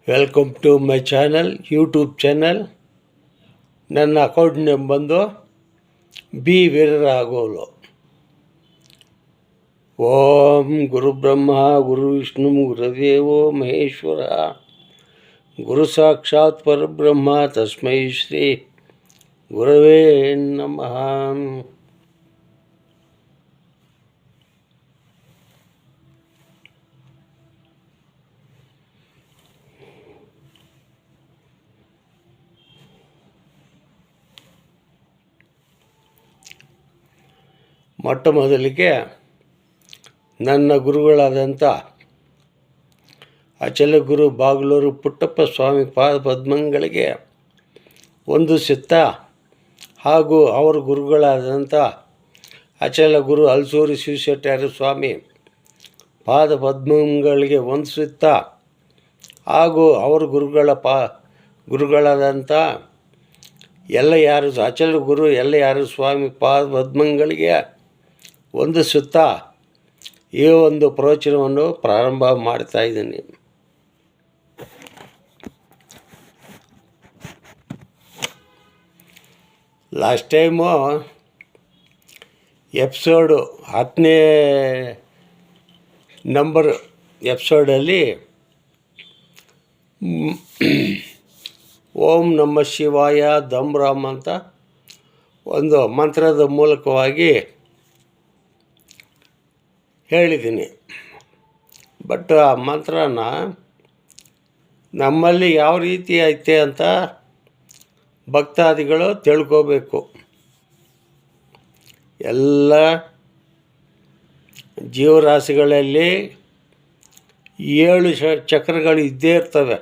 Welcome to my channel, YouTube channel. ನನ್ನ account name ಬಂದು B ವೀರರಾಘೋಲು. ಓಂ ಗುರುಬ್ರಹ್ಮ ಗುರು ವಿಷ್ಣು ಗುರುದೇವೋ ಮಹೇಶ್ವರ, ಗುರು ಸಾಕ್ಷಾತ್ ಪರಬ್ರಹ್ಮ ತಸ್ಮೈ ಶ್ರೀ ಗುರವೇ ನಮಃ. ಮೊಟ್ಟ ಮೊದಲಿಗೆ ನನ್ನ ಗುರುಗಳಾದಂಥ ಅಚಲ ಗುರು ಬಾಗಲೂರು ಪುಟ್ಟಪ್ಪ ಸ್ವಾಮಿ ಪಾದ ಪದ್ಮಗಳಿಗೆ ಒಂದು ಸಿತ್ತ, ಹಾಗೂ ಅವರ ಗುರುಗಳಾದಂಥ ಅಚಲ ಗುರು ಅಲ್ಸೂರಿ ಶಿವಶೆಟ್ಟಾರ್ಯ ಸ್ವಾಮಿ ಪಾದ ಪದ್ಮಗಳಿಗೆ ಒಂದು ಸಿತ್ತ, ಹಾಗೂ ಅವರ ಗುರುಗಳಾದಂಥ ಎಲ್ಲ ಯಾರು ಅಚಲ ಗುರು ಎಲ್ಲ ಯಾರು ಸ್ವಾಮಿ ಪಾದ ಪದ್ಮಗಳಿಗೆ ಒಂದು ಸುತ್ತ ಈ ಒಂದು ಪ್ರವಚನವನ್ನು ಪ್ರಾರಂಭ ಮಾಡ್ತಾಯಿದ್ದೀನಿ. ಲಾಸ್ಟ್ ಟೈಮು ಎಪಿಸೋಡು 10ನೇ ನಂಬರ್ ಎಪಿಸೋಡಲ್ಲಿ ಓಂ ನಮಃ ಶಿವಾಯ ದಮ್ ರಾಮ್ ಅಂತ ಒಂದು ಮಂತ್ರದ ಮೂಲಕವಾಗಿ ಹೇಳಿದ್ದೀನಿ. ಬಟ್ ಆ ಮಂತ್ರನ ನಮ್ಮಲ್ಲಿ ಯಾವ ರೀತಿ ಐತೆ ಅಂತ ಭಕ್ತಾದಿಗಳು ತಿಳ್ಕೋಬೇಕು. ಎಲ್ಲ ಜೀವರಾಶಿಗಳಲ್ಲಿ 7 ಚಕ್ರಗಳು ಇದ್ದೇ ಇರ್ತವೆ.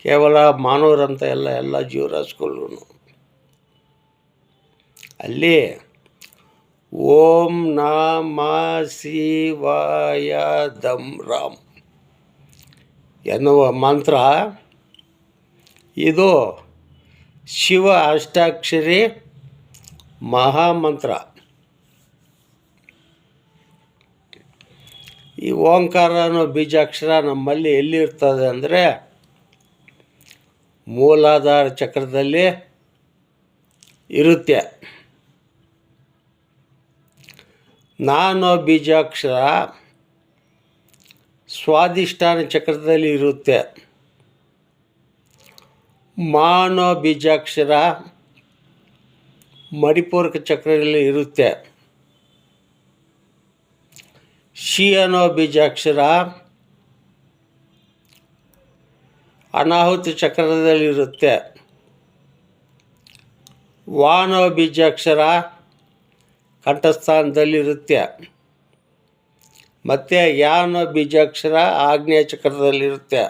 ಕೇವಲ ಮಾನವರಂತ ಎಲ್ಲ ಜೀವರಾಶಿಗಳು ಅಲ್ಲಿ ಓಂ ನಮಃ ಶಿವಾಯ ದಮ್ ರಾಮ್ ಎನ್ನುವ ಮಂತ್ರ ಇದು ಶಿವ ಅಷ್ಟಾಕ್ಷರಿ ಮಹಾಮಂತ್ರ. ಈ ಓಂಕಾರ ಅನ್ನೋ ಬೀಜಾಕ್ಷರ ನಮ್ಮಲ್ಲಿ ಎಲ್ಲಿರ್ತದೆ ಅಂದರೆ ಮೂಲಾಧಾರ ಚಕ್ರದಲ್ಲಿ ಇರುತ್ತೆ. ನಾನು ಬೀಜಾಕ್ಷರ ಸ್ವಾಧಿಷ್ಠಾನ ಚಕ್ರದಲ್ಲಿ ಇರುತ್ತೆ. ಮಾನೋ ಬೀಜಾಕ್ಷರ ಮಣಿಪೂರಕ ಚಕ್ರದಲ್ಲಿ ಇರುತ್ತೆ. ಶಿ ಅನ್ನೋ ಬೀಜಾಕ್ಷರ ಅನಾಹುತ ಚಕ್ರದಲ್ಲಿರುತ್ತೆ. ವಾನೋ ಬೀಜಾಕ್ಷರ ಕಂಠಸ್ಥಾನದಲ್ಲಿರುತ್ತೆ. ಮತ್ತು ಯಾನೋ ಬೀಜಾಕ್ಷರ ಆಗ್ನೇಯ ಚಕ್ರದಲ್ಲಿರುತ್ತೆ.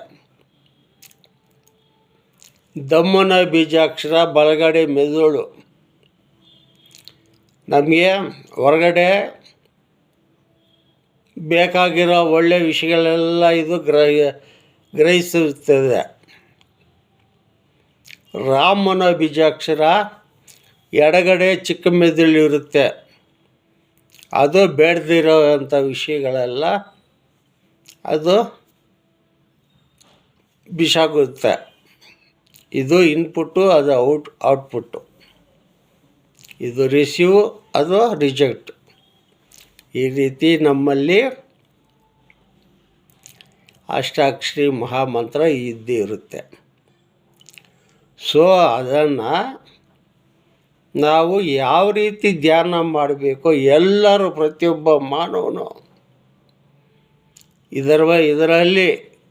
ದಮ್ಮನ ಬೀಜಾಕ್ಷರ ಬಲಗಡೆ ಮೆದುಳು. ನಮಗೆ ಹೊರಗಡೆ ಬೇಕಾಗಿರೋ ಒಳ್ಳೆಯ ವಿಷಯಗಳೆಲ್ಲ ಇದು ಗ್ರಹಿಸುತ್ತದೆ. ರಾಮನ ಬೀಜಾಕ್ಷರ ಎಡಗಡೆ ಚಿಕ್ಕ ಮೆದುಳಿರುತ್ತೆ. ಅದು ಬೇಡದಿರೋ ಅಂಥ ವಿಷಯಗಳೆಲ್ಲ ಅದು ಬಿಸಾಗುತ್ತೆ. ಇದು ಇನ್ಪುಟ್ಟು, ಅದು ಔಟ್ಪುಟ್ಟು. ಇದು ರಿಸೀವ್, ಅದು ರಿಜೆಕ್ಟ್. ಈ ರೀತಿ ನಮ್ಮಲ್ಲಿ ಅಷ್ಟಾಕ್ಷರಿ ಮಹಾಮಂತ್ರ ಇದ್ದೇ ಇರುತ್ತೆ. ಸೊ ಅದನ್ನು ನಾವು ಯಾವ ರೀತಿ ಧ್ಯಾನ ಮಾಡಬೇಕು, ಎಲ್ಲರೂ ಪ್ರತಿಯೊಬ್ಬ ಮಾನವನು ಇದರಲ್ಲಿ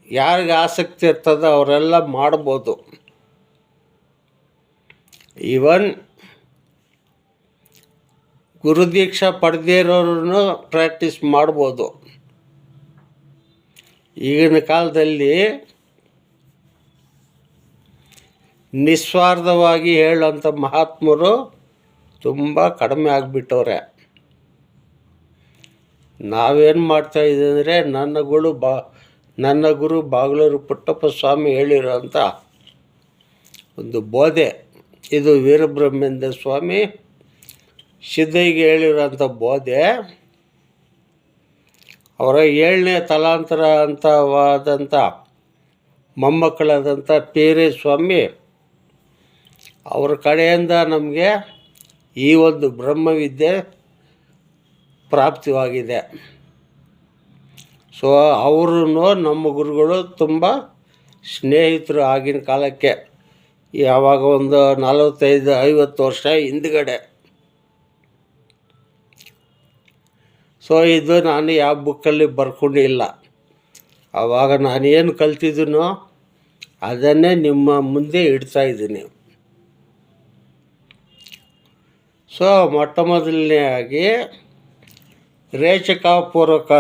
ಯಾರಿಗೆ ಆಸಕ್ತಿ ಇರ್ತದೋ ಅವರೆಲ್ಲ ಮಾಡ್ಬೋದು. ಈವನ್ ಗುರುದೀಕ್ಷಾ ಪಡೆದೇ ಇರೋರು ಪ್ರಾಕ್ಟೀಸ್ ಮಾಡ್ಬೋದು. ಈಗಿನ ಕಾಲದಲ್ಲಿ ನಿಸ್ವಾರ್ಥವಾಗಿ ಹೇಳೋಂಥ ಮಹಾತ್ಮರು ತುಂಬ ಕಡಿಮೆ ಆಗಿಬಿಟ್ಟವ್ರೆ. ನಾವೇನು ಮಾಡ್ತಾಯಿದ್ದೀವಿ ಅಂದರೆ ನನ್ನ ಗುರು ಬಾಗಲೂರು ಪುಟ್ಟಪ್ಪ ಸ್ವಾಮಿ ಹೇಳಿರೋಂಥ ಒಂದು ಬೋಧೆ, ಇದು ವೀರಬ್ರಹ್ಮೇಂದ್ರ ಸ್ವಾಮಿ ಸಿದ್ಧಯ್ಯಗೆ ಹೇಳಿರೋಂಥ ಬೋಧೆ. ಅವರ 7ನೇ ತಲಾಂತರ ಅಂತವಾದಂಥ ಮೊಮ್ಮಕ್ಕಳಾದಂಥ ಪೇರೆ ಸ್ವಾಮಿ ಅವ್ರ ಕಡೆಯಿಂದ ನಮಗೆ ಈ ಒಂದು ಬ್ರಹ್ಮವಿದ್ಯೆ ಪ್ರಾಪ್ತಿಯಾಗಿದೆ. ಸೊ ಅವರು ನಮ್ಮ ಗುರುಗಳು ತುಂಬ ಸ್ನೇಹಿತರು ಆಗಿನ ಕಾಲಕ್ಕೆ, ಯಾವಾಗ ಒಂದು 45-50 ವರ್ಷ ಹಿಂದ್ಗಡೆ. ಸೊ ಇದು ನಾನು ಯಾವ ಬುಕ್ಕಲ್ಲಿ ಬರ್ಕೊಂಡಿಲ್ಲ. ಆವಾಗ ನಾನೇನು ಕಲ್ತಿದ್ದೀನೋ ಅದನ್ನೇ ನಿಮ್ಮ ಮುಂದೆ ಇಡ್ತಾಯಿದ್ದೀನಿ. ಸೊ ಮೊಟ್ಟ ಮೊದಲನೆಯಾಗಿ ರೇಚಕಪೂರ್ವಕ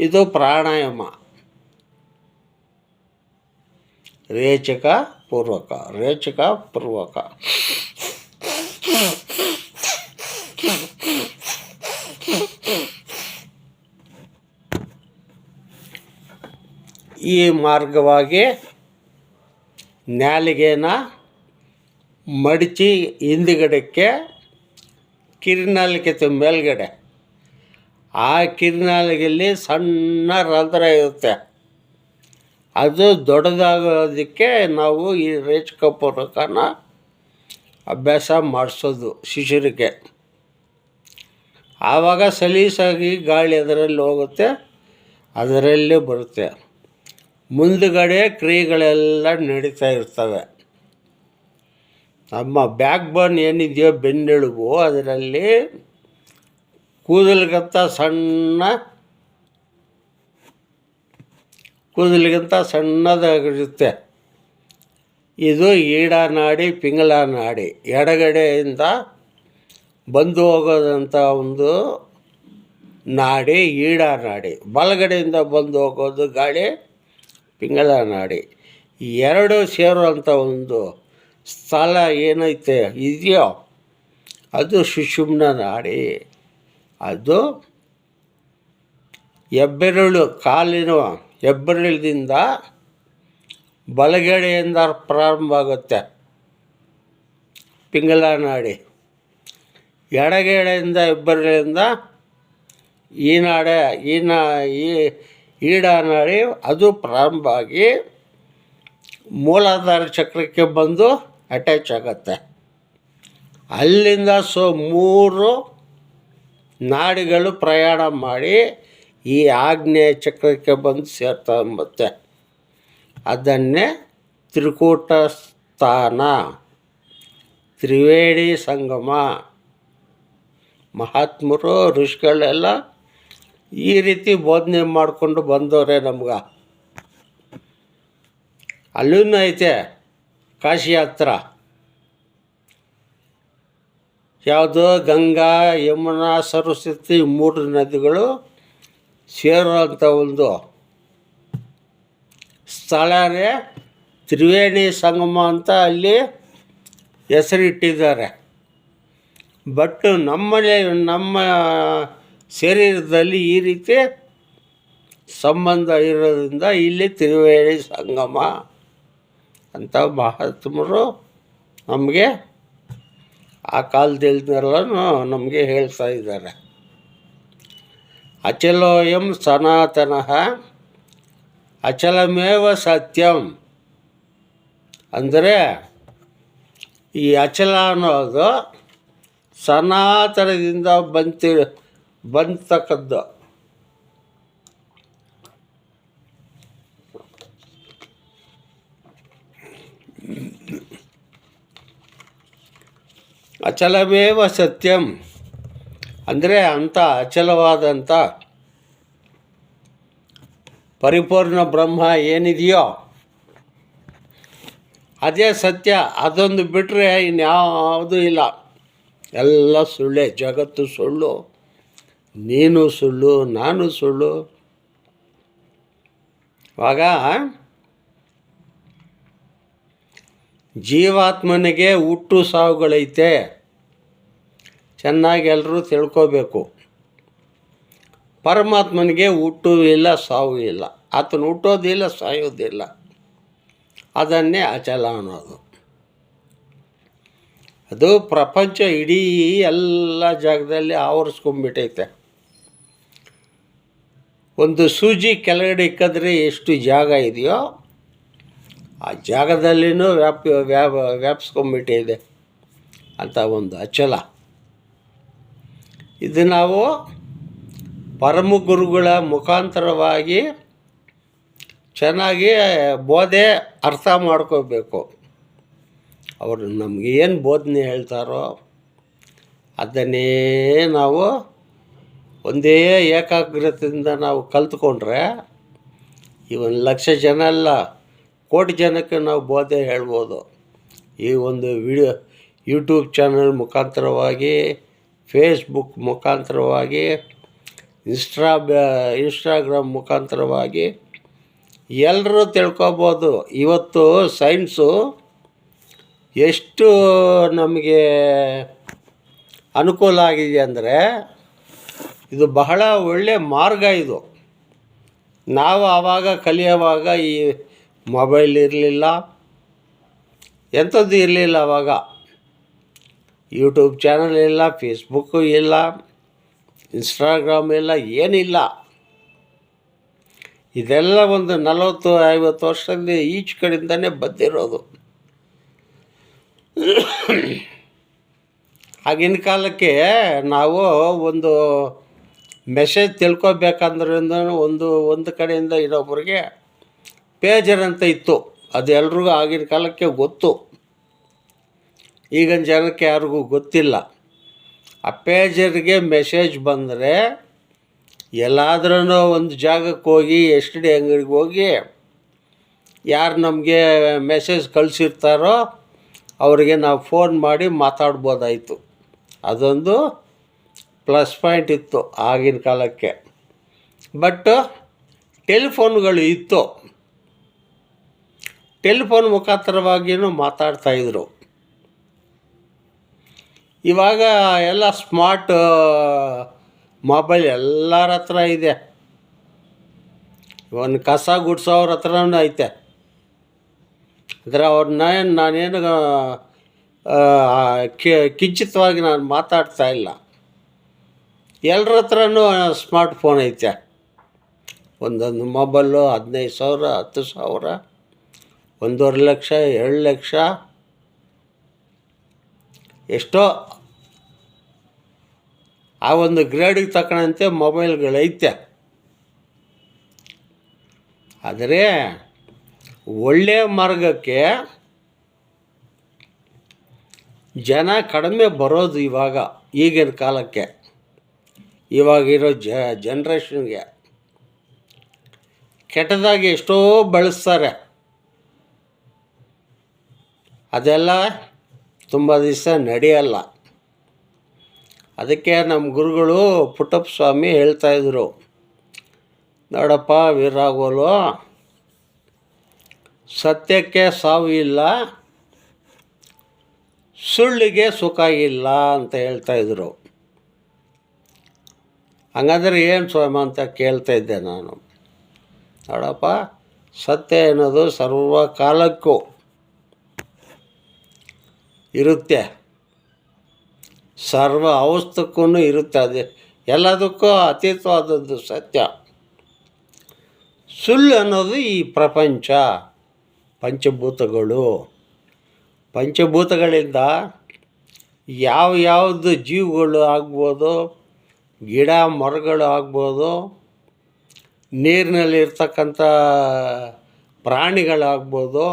ಇದು ಪ್ರಾಣಾಯಾಮ. ರೇಚಕಪೂರ್ವಕ ಈ ಮಾರ್ಗವಾಗಿ ನಾಲಿಗೆನ ಮಡಚಿ ಹಿಂದುಗಡೆಗೆ ಕಿರಿನಾಲಿಗೆ ಮೇಲ್ಗಡೆ, ಆ ಕಿರಿನಾಲಿಗೆಯಲ್ಲಿ ಸಣ್ಣ ರಂಧ್ರ ಇರುತ್ತೆ. ಅದು ದೊಡ್ಡದಾಗೋದಕ್ಕೆ ನಾವು ಈ ರೇಚಕಪೂರ್ವಕನ ಅಭ್ಯಾಸ ಮಾಡಿಸೋದು ಶಿಷ್ಯರಿಗೆ. ಆವಾಗ ಸಲೀಸಾಗಿ ಗಾಳಿ ಅದರಲ್ಲಿ ಹೋಗುತ್ತೆ, ಅದರಲ್ಲೇ ಬರುತ್ತೆ. ಮುಂದುಗಡೆ ಕ್ರಿಯೆಗಳೆಲ್ಲ ನಡೀತಾ ಇರ್ತವೆ. ನಮ್ಮ ಬ್ಯಾಕ್ ಬೋನ್ ಏನಿದೆಯೋ ಬೆನ್ನೆಲುಬು, ಅದರಲ್ಲಿ ಕೂದಲಿಗಿಂತ ಸಣ್ಣದಾಗಿರುತ್ತೆ. ಇದು ಈಡನಾಡಿ, ಪಿಂಗಲ ನಾಡಿ. ಎಡಗಡೆಯಿಂದ ಬಂದು ಹೋಗೋದಂಥ ಒಂದು ನಾಡಿ ಈಡನಾಡಿ, ಬಲಗಡೆಯಿಂದ ಬಂದು ಹೋಗೋದು ಗಾಳಿ ಪಿಂಗಲ ನಾಡಿ. ಎರಡು ಸೇರುವಂಥ ಒಂದು ಸ್ಥಳ ಏನೈತೆ ಇದೆಯೋ ಅದು ಸುಷುಮ್ನ ನಾಡಿ. ಅದು ಕಾಲಿನ ಹೆಬ್ಬೆರಳಿಂದ ಬಲಗಡೆಯಿಂದ ಪ್ರಾರಂಭ ಆಗುತ್ತೆ ಪಿಂಗಲ ನಾಡಿ. ಎಡಗಡೆಯಿಂದ ಹೆಬ್ಬೆರಳಿಂದ ಈಡ ನಾಡಿ ಅದು ಪ್ರಾರಂಭ ಆಗಿ ಮೂಲಾಧಾರ ಚಕ್ರಕ್ಕೆ ಬಂದು ಅಟ್ಯಾಚ್ ಆಗುತ್ತೆ. ಅಲ್ಲಿಂದ 3 ನಾಡಿಗಳು ಪ್ರಯಾಣ ಮಾಡಿ ಈ ಆಗ್ನೇಯ ಚಕ್ರಕ್ಕೆ ಬಂದು ಸೇರ್ತಾ. ಅದನ್ನೇ ತ್ರಿಕೂಟ ಸ್ಥಾನ, ತ್ರಿವೇಣಿ ಸಂಗಮ. ಮಹಾತ್ಮರು ಋಷಿಗಳೆಲ್ಲ ಈ ರೀತಿ ಬೋಧನೆ ಮಾಡಿಕೊಂಡು ಬಂದವರೇ ನಮ್ಗೆ. ಅಲ್ಲೂ ಐತೆ ಕಾಶಿ ಹತ್ರ ಯಾವುದು ಗಂಗಾ, ಯಮುನಾ, ಸರಸ್ವತಿ 3 ನದಿಗಳು ಸೇರುವಂಥ ಒಂದು ಸ್ಥಳನೇ ತ್ರಿವೇಣಿ ಸಂಗಮ ಅಂತ ಅಲ್ಲಿ ಹೆಸರಿಟ್ಟಿದ್ದಾರೆ. ಬಟ್ ನಮ್ಮ ಶರೀರದಲ್ಲಿ ಈ ರೀತಿ ಸಂಬಂಧ ಇರೋದ್ರಿಂದ ಇಲ್ಲಿ ತ್ರಿವೇಣಿ ಸಂಗಮ ಅಂತ ಮಹಾತ್ಮರು ನಮಗೆ ಆ ಕಾಲದಲ್ಲೆಲ್ಲ ನಮಗೆ ಹೇಳ್ತಾ ಇದ್ದಾರೆ. ಅಚಲೋಯಂ ಸನಾತನಃ ಅಚಲಮೇವ ಸತ್ಯಂ. ಅಂದರೆ ಈ ಅಚಲ ಅನ್ನೋದು ಸನಾತನದಿಂದ ಬಂತಕ್ಕದ್ದು. ಅಚಲಮೇವ ಸತ್ಯಂ ಅಂದರೆ ಅಂಥ ಅಚಲವಾದಂಥ ಪರಿಪೂರ್ಣ ಬ್ರಹ್ಮ ಏನಿದೆಯೋ ಅದೇ ಸತ್ಯ. ಅದೊಂದು ಬಿಟ್ಟರೆ ಇನ್ಯಾವುದೂ ಇಲ್ಲ. ಎಲ್ಲ ಸುಳ್ಳೇ. ಜಗತ್ತು ಸುಳ್ಳು, ನೀನು ಸುಳ್ಳು, ನಾನು ಸುಳ್ಳು. ಆಗ ಜೀವಾತ್ಮನಿಗೆ ಹುಟ್ಟು ಸಾವುಗಳೈತೆ, ಚೆನ್ನಾಗಿ ಎಲ್ಲರೂ ತಿಳ್ಕೋಬೇಕು. ಪರಮಾತ್ಮನಿಗೆ ಹುಟ್ಟು ಇಲ್ಲ, ಸಾವು ಇಲ್ಲ. ಆತನು ಹುಟ್ಟೋದಿಲ್ಲ, ಸಾಯೋದಿಲ್ಲ. ಅದನ್ನೇ ಅಚಲ ಅನ್ನೋದು. ಅದು ಪ್ರಪಂಚ ಇಡೀ ಎಲ್ಲ ಜಾಗದಲ್ಲಿ ಆವರಿಸ್ಕೊಂಡ್ಬಿಟ್ಟೈತೆ. ಒಂದು ಸೂಜಿ ಕೆಳಗಡೆ ಇಕ್ಕಿದ್ರೆ ಎಷ್ಟು ಜಾಗ ಇದೆಯೋ ಆ ಜಾಗದಲ್ಲಿನೂ ವ್ಯಾಪಿಸ್ಕೊಂಬಿಟ್ಟಿದೆ ಅಂತ ಒಂದು ಅಚಲ. ಇದು ನಾವು ಪರಮ ಗುರುಗಳ ಮುಖಾಂತರವಾಗಿ ಚೆನ್ನಾಗಿ ಬೋಧೆ ಅರ್ಥ ಮಾಡ್ಕೋಬೇಕು. ಅವರು ನಮಗೆ ಏನು ಬೋಧನೆ ಹೇಳ್ತಾರೋ ಅದನ್ನೇ ನಾವು ಒಂದೇ ಏಕಾಗ್ರತೆಯಿಂದ ನಾವು ಕಲ್ತ್ಕೊಂಡ್ರೆ ಈ 1,00,000 ಜನ ಅಲ್ಲ, ಕೋಟಿ ಜನಕ್ಕೆ ನಾವು ಬೋಧನೆ ಹೇಳ್ಬೋದು. ಈ ಒಂದು ಯೂಟ್ಯೂಬ್ ಚಾನಲ್ ಮುಖಾಂತರವಾಗಿ, ಫೇಸ್ಬುಕ್ ಮುಖಾಂತರವಾಗಿ, ಇನ್ಸ್ಟಾಗ್ರಾಮ್ ಮುಖಾಂತರವಾಗಿ ಎಲ್ಲರೂ ತಿಳ್ಕೊಬೋದು. ಇವತ್ತು ಸೈನ್ಸು ಎಷ್ಟು ನಮಗೆ ಅನುಕೂಲ ಆಗಿದೆ ಅಂದರೆ ಇದು ಬಹಳ ಒಳ್ಳೆಯ ಮಾರ್ಗ. ಇದು ನಾವು ಆವಾಗ ಕಲಿಯೋವಾಗ ಈ ಮೊಬೈಲ್ ಇರಲಿಲ್ಲ, ಎಂಥದ್ದು ಇರಲಿಲ್ಲ. ಆವಾಗ ಯೂಟ್ಯೂಬ್ ಚಾನಲ್ ಇಲ್ಲ, ಫೇಸ್ಬುಕ್ಕು ಇಲ್ಲ, ಇನ್ಸ್ಟಾಗ್ರಾಮ್ ಇಲ್ಲ, ಏನಿಲ್ಲ. ಇದೆಲ್ಲ ಒಂದು 40-50 ವರ್ಷದಲ್ಲಿ ಈಚೆ ಕಡೆಯಿಂದನೇ ಬಂದಿರೋದು. ಆಗಿನ ಕಾಲಕ್ಕೆ ನಾವು ಒಂದು ಮೆಸೇಜ್ ತಿಳ್ಕೊಬೇಕಂದ್ರೆ ಒಂದು ಕಡೆಯಿಂದ ಇನ್ನೊಬ್ಬರಿಗೆ ಪೇಜರ್ ಅಂತ ಇತ್ತು. ಅದು ಎಲ್ರಿಗೂ ಆಗಿನ ಕಾಲಕ್ಕೆ ಗೊತ್ತು. ಈಗಿನ ಜನಕ್ಕೆ ಯಾರಿಗೂ ಗೊತ್ತಿಲ್ಲ. ಆ ಪೇಜರ್ಗೆ ಮೆಸೇಜ್ ಬಂದರೆ ಎಲ್ಲಾದ್ರೂ ಒಂದು ಜಾಗಕ್ಕೆ ಹೋಗಿ STD ಅಂಗಡಿಗೆ ಹೋಗಿ ಯಾರು ನಮಗೆ ಮೆಸೇಜ್ ಕಳಿಸಿರ್ತಾರೋ ಅವರಿಗೆ ನಾವು ಫೋನ್ ಮಾಡಿ ಮಾತಾಡ್ಬೋದಾಯಿತು. ಅದೊಂದು ಪ್ಲಸ್ ಪಾಯಿಂಟ್ ಇತ್ತು ಆಗಿನ ಕಾಲಕ್ಕೆ. ಬಟ್ ಟೆಲಿಫೋನ್ಗಳು ಇತ್ತು, ಟೆಲಿಫೋನ್ ಮುಖಾಂತರವಾಗಿಯೂ ಮಾತಾಡ್ತಾಯಿದ್ರು. ಇವಾಗ ಎಲ್ಲ ಸ್ಮಾರ್ಟ್ ಮೊಬೈಲ್ ಎಲ್ಲರ ಹತ್ರ ಇದೆ. ಒಂದು ಕಸ ಗುಡ್ಸೋವ್ರ ಹತ್ರನೂ ಐತೆ. ಅಂದರೆ ನಾನೇನು ಕಿಂಚಿತವಾಗಿ ನಾನು ಮಾತಾಡ್ತಾ ಇಲ್ಲ. ಎಲ್ಲರ ಹತ್ರನೂ ಸ್ಮಾರ್ಟ್ ಫೋನ್ ಐತೆ. ಒಂದೊಂದು ಮೊಬೈಲು 15,000, 10,000, 1.5 ಲಕ್ಷ, 2 ಲಕ್ಷ, ಎಷ್ಟೋ ಆ ಒಂದು ಗ್ರೇಡಿಗೆ ತಕ್ಕಂತೆ ಮೊಬೈಲ್ಗಳೈತೆ. ಆದರೆ ಒಳ್ಳೆಯ ಮಾರ್ಗಕ್ಕೆ ಜನ ಕಡಿಮೆ ಬರೋದು ಇವಾಗ, ಈಗಿನ ಕಾಲಕ್ಕೆ, ಇವಾಗಿರೋ ಜನ್ರೇಷನ್ಗೆ. ಕೆಟ್ಟದಾಗಿ ಎಷ್ಟೋ ಬಳಸ್ತಾರೆ. ಅದೆಲ್ಲ ತುಂಬ ದಿವಸ ನಡೆಯಲ್ಲ. ಅದಕ್ಕೆ ನಮ್ಮ ಗುರುಗಳು ಪುಟ್ಟಪ್ಪ ಸ್ವಾಮಿ ಹೇಳ್ತಾಯಿದ್ರು, ನೋಡಪ್ಪ ವೀರರಾಘವಲು, ಸತ್ಯಕ್ಕೆ ಸಾವು ಇಲ್ಲ, ಸುಳ್ಳಿಗೆ ಸುಖ ಇಲ್ಲ ಅಂತ ಹೇಳ್ತಾಯಿದ್ರು. ಹಂಗಂದ್ರೆ ಏನು ಸ್ವಾಮಿ ಅಂತ ಕೇಳ್ತಾ ಇದ್ದೆ ನಾನು. ನೋಡಪ್ಪ, ಸತ್ಯ ಅನ್ನೋದು ಸರ್ವಕಾಲಕ್ಕೂ ಇರುತ್ತೆ, ಸರ್ವ ಅವಸ್ಥಕ್ಕೂ ಇರುತ್ತೆ. ಅದೇ ಎಲ್ಲದಕ್ಕೂ ಅತೀತವಾದದ್ದು ಸತ್ಯ. ಸುಳ್ಳು ಅನ್ನೋದು ಈ ಪ್ರಪಂಚ, ಪಂಚಭೂತಗಳಿಂದ ಯಾವ್ದು ಜೀವಗಳು ಆಗ್ಬೋದು, ಗಿಡ ಮರಗಳು ಆಗ್ಬೋದು, ನೀರಿನಲ್ಲಿರ್ತಕ್ಕಂಥ ಪ್ರಾಣಿಗಳಾಗ್ಬೋದು,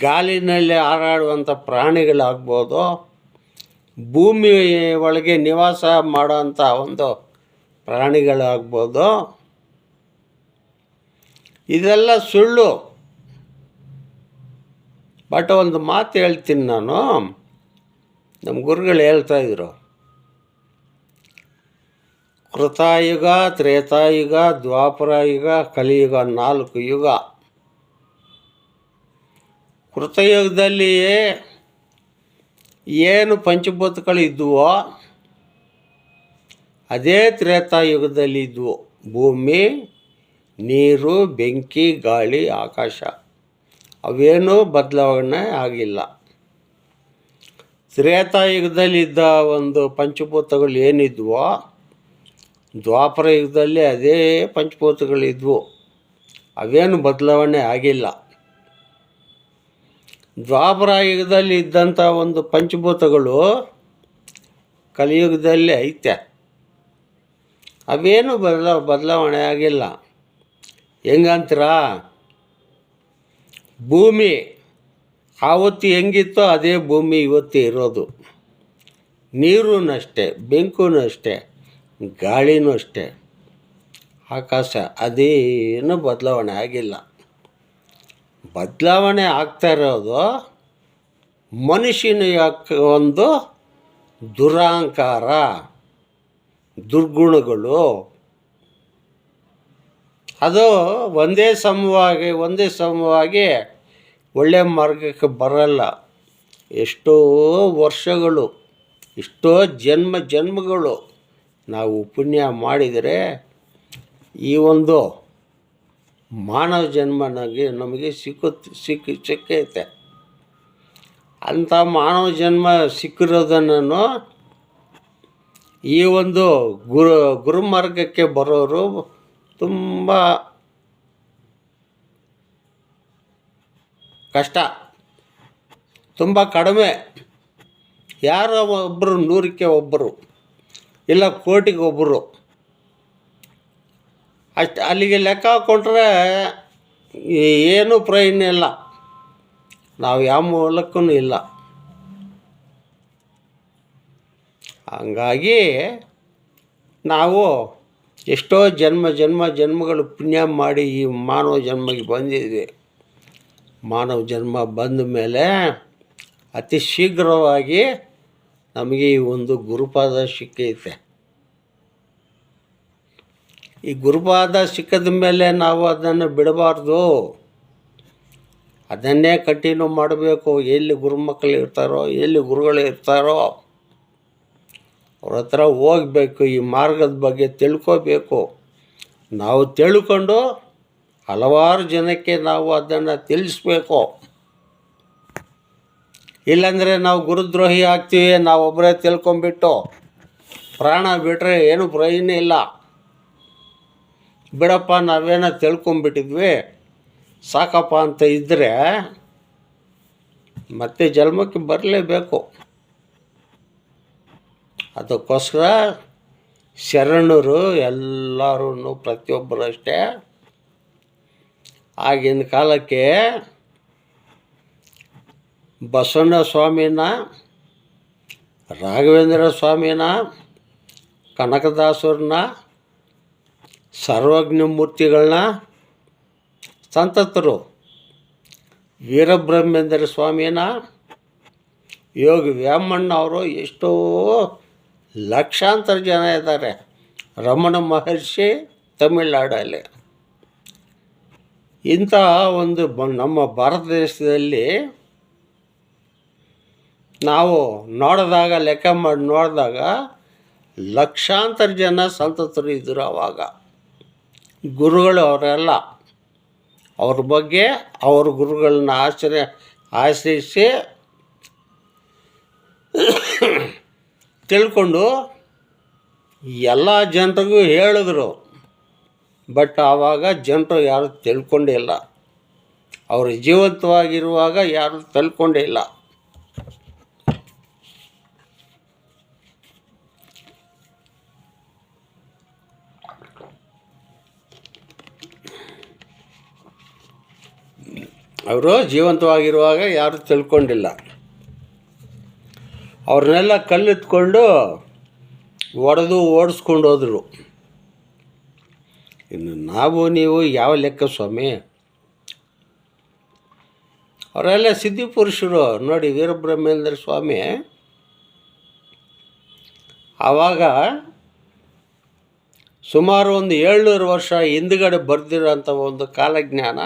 ಗಾಳಿನಲ್ಲಿ ಹಾರಾಡುವಂಥ ಪ್ರಾಣಿಗಳಾಗ್ಬೋದು, ಭೂಮಿ ಒಳಗೆ ನಿವಾಸ ಮಾಡೋಂಥ ಒಂದು ಪ್ರಾಣಿಗಳಾಗ್ಬೋದು. ಇದೆಲ್ಲ ಸುಳ್ಳು. ಬಟ್ ಒಂದು ಮಾತು ಹೇಳ್ತೀನಿ ನಾನು, ನಮ್ಮ ಗುರುಗಳು ಹೇಳ್ತಾಯಿದ್ರು, ಕೃತಾಯುಗ, ತ್ರೇತಾಯುಗ, ದ್ವಾಪರಯುಗ, ಕಲಿಯುಗ, 4 ಯುಗ. ಕೃತಯುಗದಲ್ಲಿ ಏನು ಪಂಚಭೂತಗಳು ಇದ್ವೋ ಅದೇ ತ್ರೇತಾಯುಗದಲ್ಲಿ ಇದ್ವು. ಭೂಮಿ, ನೀರು, ಬೆಂಕಿ, ಗಾಳಿ, ಆಕಾಶ ಅವೇನೂ ಬದಲಾವಣೆ ಆಗಿಲ್ಲ. ತ್ರೇತಾಯುಗದಲ್ಲಿದ್ದ ಒಂದು ಪಂಚಭೂತಗಳು ಏನಿದ್ವೋ ದ್ವಾಪರ ಯುಗದಲ್ಲಿ ಅದೇ ಪಂಚಭೂತಗಳಿದ್ವು, ಅವೇನು ಬದಲಾವಣೆ ಆಗಿಲ್ಲ. ದ್ವಾಪರ ಯುಗದಲ್ಲಿ ಇದ್ದಂಥ ಒಂದು ಪಂಚಭೂತಗಳು ಕಲಿಯುಗದಲ್ಲಿ ಐತೆ, ಅವೇನು ಬದಲಾವಣೆ ಆಗಿಲ್ಲ. ಹೆಂಗಂತೀರಾ? ಭೂಮಿ ಆವತ್ತು ಹೆಂಗಿತ್ತೋ ಅದೇ ಭೂಮಿ ಇವತ್ತು ಇರೋದು. ನೀರೂ ಅಷ್ಟೇ, ಬೆಂಕೂ ಅಷ್ಟೇ, ಗಾಳಿನೂ ಅಷ್ಟೇ, ಆಕಾಶ ಅದೇನು ಬದಲಾವಣೆ ಆಗಿಲ್ಲ. ಬದಲಾವಣೆ ಆಗ್ತಾ ಇರೋದು ಮನುಷ್ಯನ ಒಂದು ದುರಹಂಕಾರ, ದುರ್ಗುಣಗಳು. ಅದು ಒಂದೇ ಸಮವಾಗಿ ಒಳ್ಳೆಯ ಮಾರ್ಗಕ್ಕೆ ಬರಲ್ಲ. ಎಷ್ಟೋ ವರ್ಷಗಳು, ಎಷ್ಟೋ ಜನ್ಮಗಳು ನಾವು ಪುಣ್ಯ ಮಾಡಿದರೆ ಈ ಒಂದು ಮಾನವ ಜನ್ಮ ನಮಗೆ ಸಿಕ್ಕೈತೆ. ಅಂಥ ಮಾನವ ಜನ್ಮ ಸಿಕ್ಕಿರೋದನ್ನು ಈ ಒಂದು ಗುರುಮಾರ್ಗಕ್ಕೆ ಬರೋರು ತುಂಬ ಕಷ್ಟ, ತುಂಬ ಕಡಿಮೆ. ಯಾರೋ ಒಬ್ಬರು 100ಕ್ಕೆ ಒಬ್ಬರು, ಇಲ್ಲ ಕೋಟಿಗೆ ಒಬ್ಬರು ಅಷ್ಟು. ಅಲ್ಲಿಗೆ ಲೆಕ್ಕ ಹಾಕ್ಕೊಂಡ್ರೆ ಏನೂ ಪ್ರಯೋಜನ ಇಲ್ಲ, ನಾವು ಯಾವ ಮೂಲಕ್ಕೂ ಇಲ್ಲ. ಹಂಗಾಗಿ ನಾವು ಎಷ್ಟೋ ಜನ್ಮಗಳು ಪುಣ್ಯ ಮಾಡಿ ಈ ಮಾನವ ಜನ್ಮಕ್ಕೆ ಬಂದಿದ್ವಿ. ಮಾನವ ಜನ್ಮ ಬಂದ ಮೇಲೆ ಅತಿ ಶೀಘ್ರವಾಗಿ ನಮಗೆ ಈ ಒಂದು ಗುರುಪಾದ ಸಿಕ್ಕೈತೆ. ಈ ಗುರುಪಾದ ಸಿಕ್ಕಿದ ಮೇಲೆ ನಾವು ಅದನ್ನು ಬಿಡಬಾರ್ದು, ಅದನ್ನೇ ಕಂಟಿನ್ಯೂ ಮಾಡಬೇಕು. ಎಲ್ಲಿ ಗುರುಮಕ್ಕಳು ಇರ್ತಾರೋ, ಎಲ್ಲಿ ಗುರುಗಳು ಇರ್ತಾರೋ ಅವ್ರ ಹತ್ರ ಹೋಗಬೇಕು, ಈ ಮಾರ್ಗದ ಬಗ್ಗೆ ತಿಳ್ಕೋಬೇಕು. ನಾವು ತಿಳ್ಕೊಂಡು ಹಲವಾರು ಜನಕ್ಕೆ ನಾವು ಅದನ್ನು ತಿಳಿಸ್ಬೇಕು. ಇಲ್ಲಾಂದರೆ ನಾವು ಗುರುದ್ರೋಹಿ ಆಗ್ತೀವಿ. ನಾವೊಬ್ಬರೇ ತಿಳ್ಕೊಂಬಿಟ್ಟು ಪ್ರಾಣ ಬಿಟ್ಟರೆ ಏನು ಪ್ರಯೋಜನ ಇಲ್ಲ. ಬಿಡಪ್ಪ, ನಾವೇನೋ ತಿಳ್ಕೊಂಬಿಟ್ಟಿದ್ವಿ ಸಾಕಪ್ಪ ಅಂತ ಇದ್ದರೆ ಮತ್ತೆ ಜನ್ಮಕ್ಕೆ ಬರಲೇಬೇಕು. ಅದಕ್ಕೋಸ್ಕರ ಶರಣರು ಎಲ್ಲರೂ ಪ್ರತಿಯೊಬ್ಬರು ಅಷ್ಟೇ ಆಗಿನ ಕಾಲಕ್ಕೆ ಬಸವಣ್ಣ ಸ್ವಾಮಿನ, ರಾಘವೇಂದ್ರ ಸ್ವಾಮಿನ, ಕನಕದಾಸರನ್ನ, ಸರ್ವಜ್ಞ ಮೂರ್ತಿಗಳನ್ನ, ಸಂತತರು ವೀರಬ್ರಹ್ಮೇಂದ್ರ ಸ್ವಾಮಿನ, ಯೋಗಿ ವ್ಯಾಮಣ್ಣ ಅವರು, ಎಷ್ಟೋ ಲಕ್ಷಾಂತರ ಜನ ಇದ್ದಾರೆ. ರಮಣ ಮಹರ್ಷಿ ತಮಿಳ್ನಾಡಲ್ಲಿ. ಇಂಥ ಒಂದು ನಮ್ಮ ಭಾರತ ದೇಶದಲ್ಲಿ ನಾವು ಲೆಕ್ಕ ಮಾಡಿ ನೋಡಿದಾಗ ಲಕ್ಷಾಂತರ ಜನ ಸಂತತರು ಇದ್ದರು. ಆವಾಗ ಗುರುಗಳು ಅವರೆಲ್ಲ, ಅವ್ರ ಬಗ್ಗೆ ಅವ್ರ ಗುರುಗಳನ್ನ ಆಶ್ರಯಿಸಿ ತಿಳ್ಕೊಂಡು ಎಲ್ಲ ಜನರಿಗೂ ಹೇಳಿದ್ರು. ಬಟ್ ಆವಾಗ ಜನರು ಯಾರು ತಿಳ್ಕೊಂಡೇ ಇಲ್ಲ. ಅವರು ಜೀವಂತವಾಗಿರುವಾಗ ಯಾರು ತಿಳ್ಕೊಂಡೇ ಇಲ್ಲ. ಅವರು ಜೀವಂತವಾಗಿರುವಾಗ ಯಾರು ತಿಳ್ಕೊಂಡಿಲ್ಲ. ಅವ್ರನ್ನೆಲ್ಲ ಕಲ್ಲೆತ್ಕೊಂಡು ಒಡೆದು ಓಡಿಸ್ಕೊಂಡು ಹೋದರು. ಇನ್ನು ನೀವು ಯಾವ ಲೆಕ್ಕ ಸ್ವಾಮಿ? ಅವರೆಲ್ಲ ಸಿದ್ಧಿಪುರುಷರು ನೋಡಿ. ವೀರಬ್ರಹ್ಮೇಂದ್ರ ಸ್ವಾಮಿ ಆವಾಗ ಸುಮಾರು ಒಂದು 700 ವರ್ಷ ಹಿಂದುಗಡೆ ಬರೆದಿರೋಂಥ ಒಂದು ಕಾಲಜ್ಞಾನ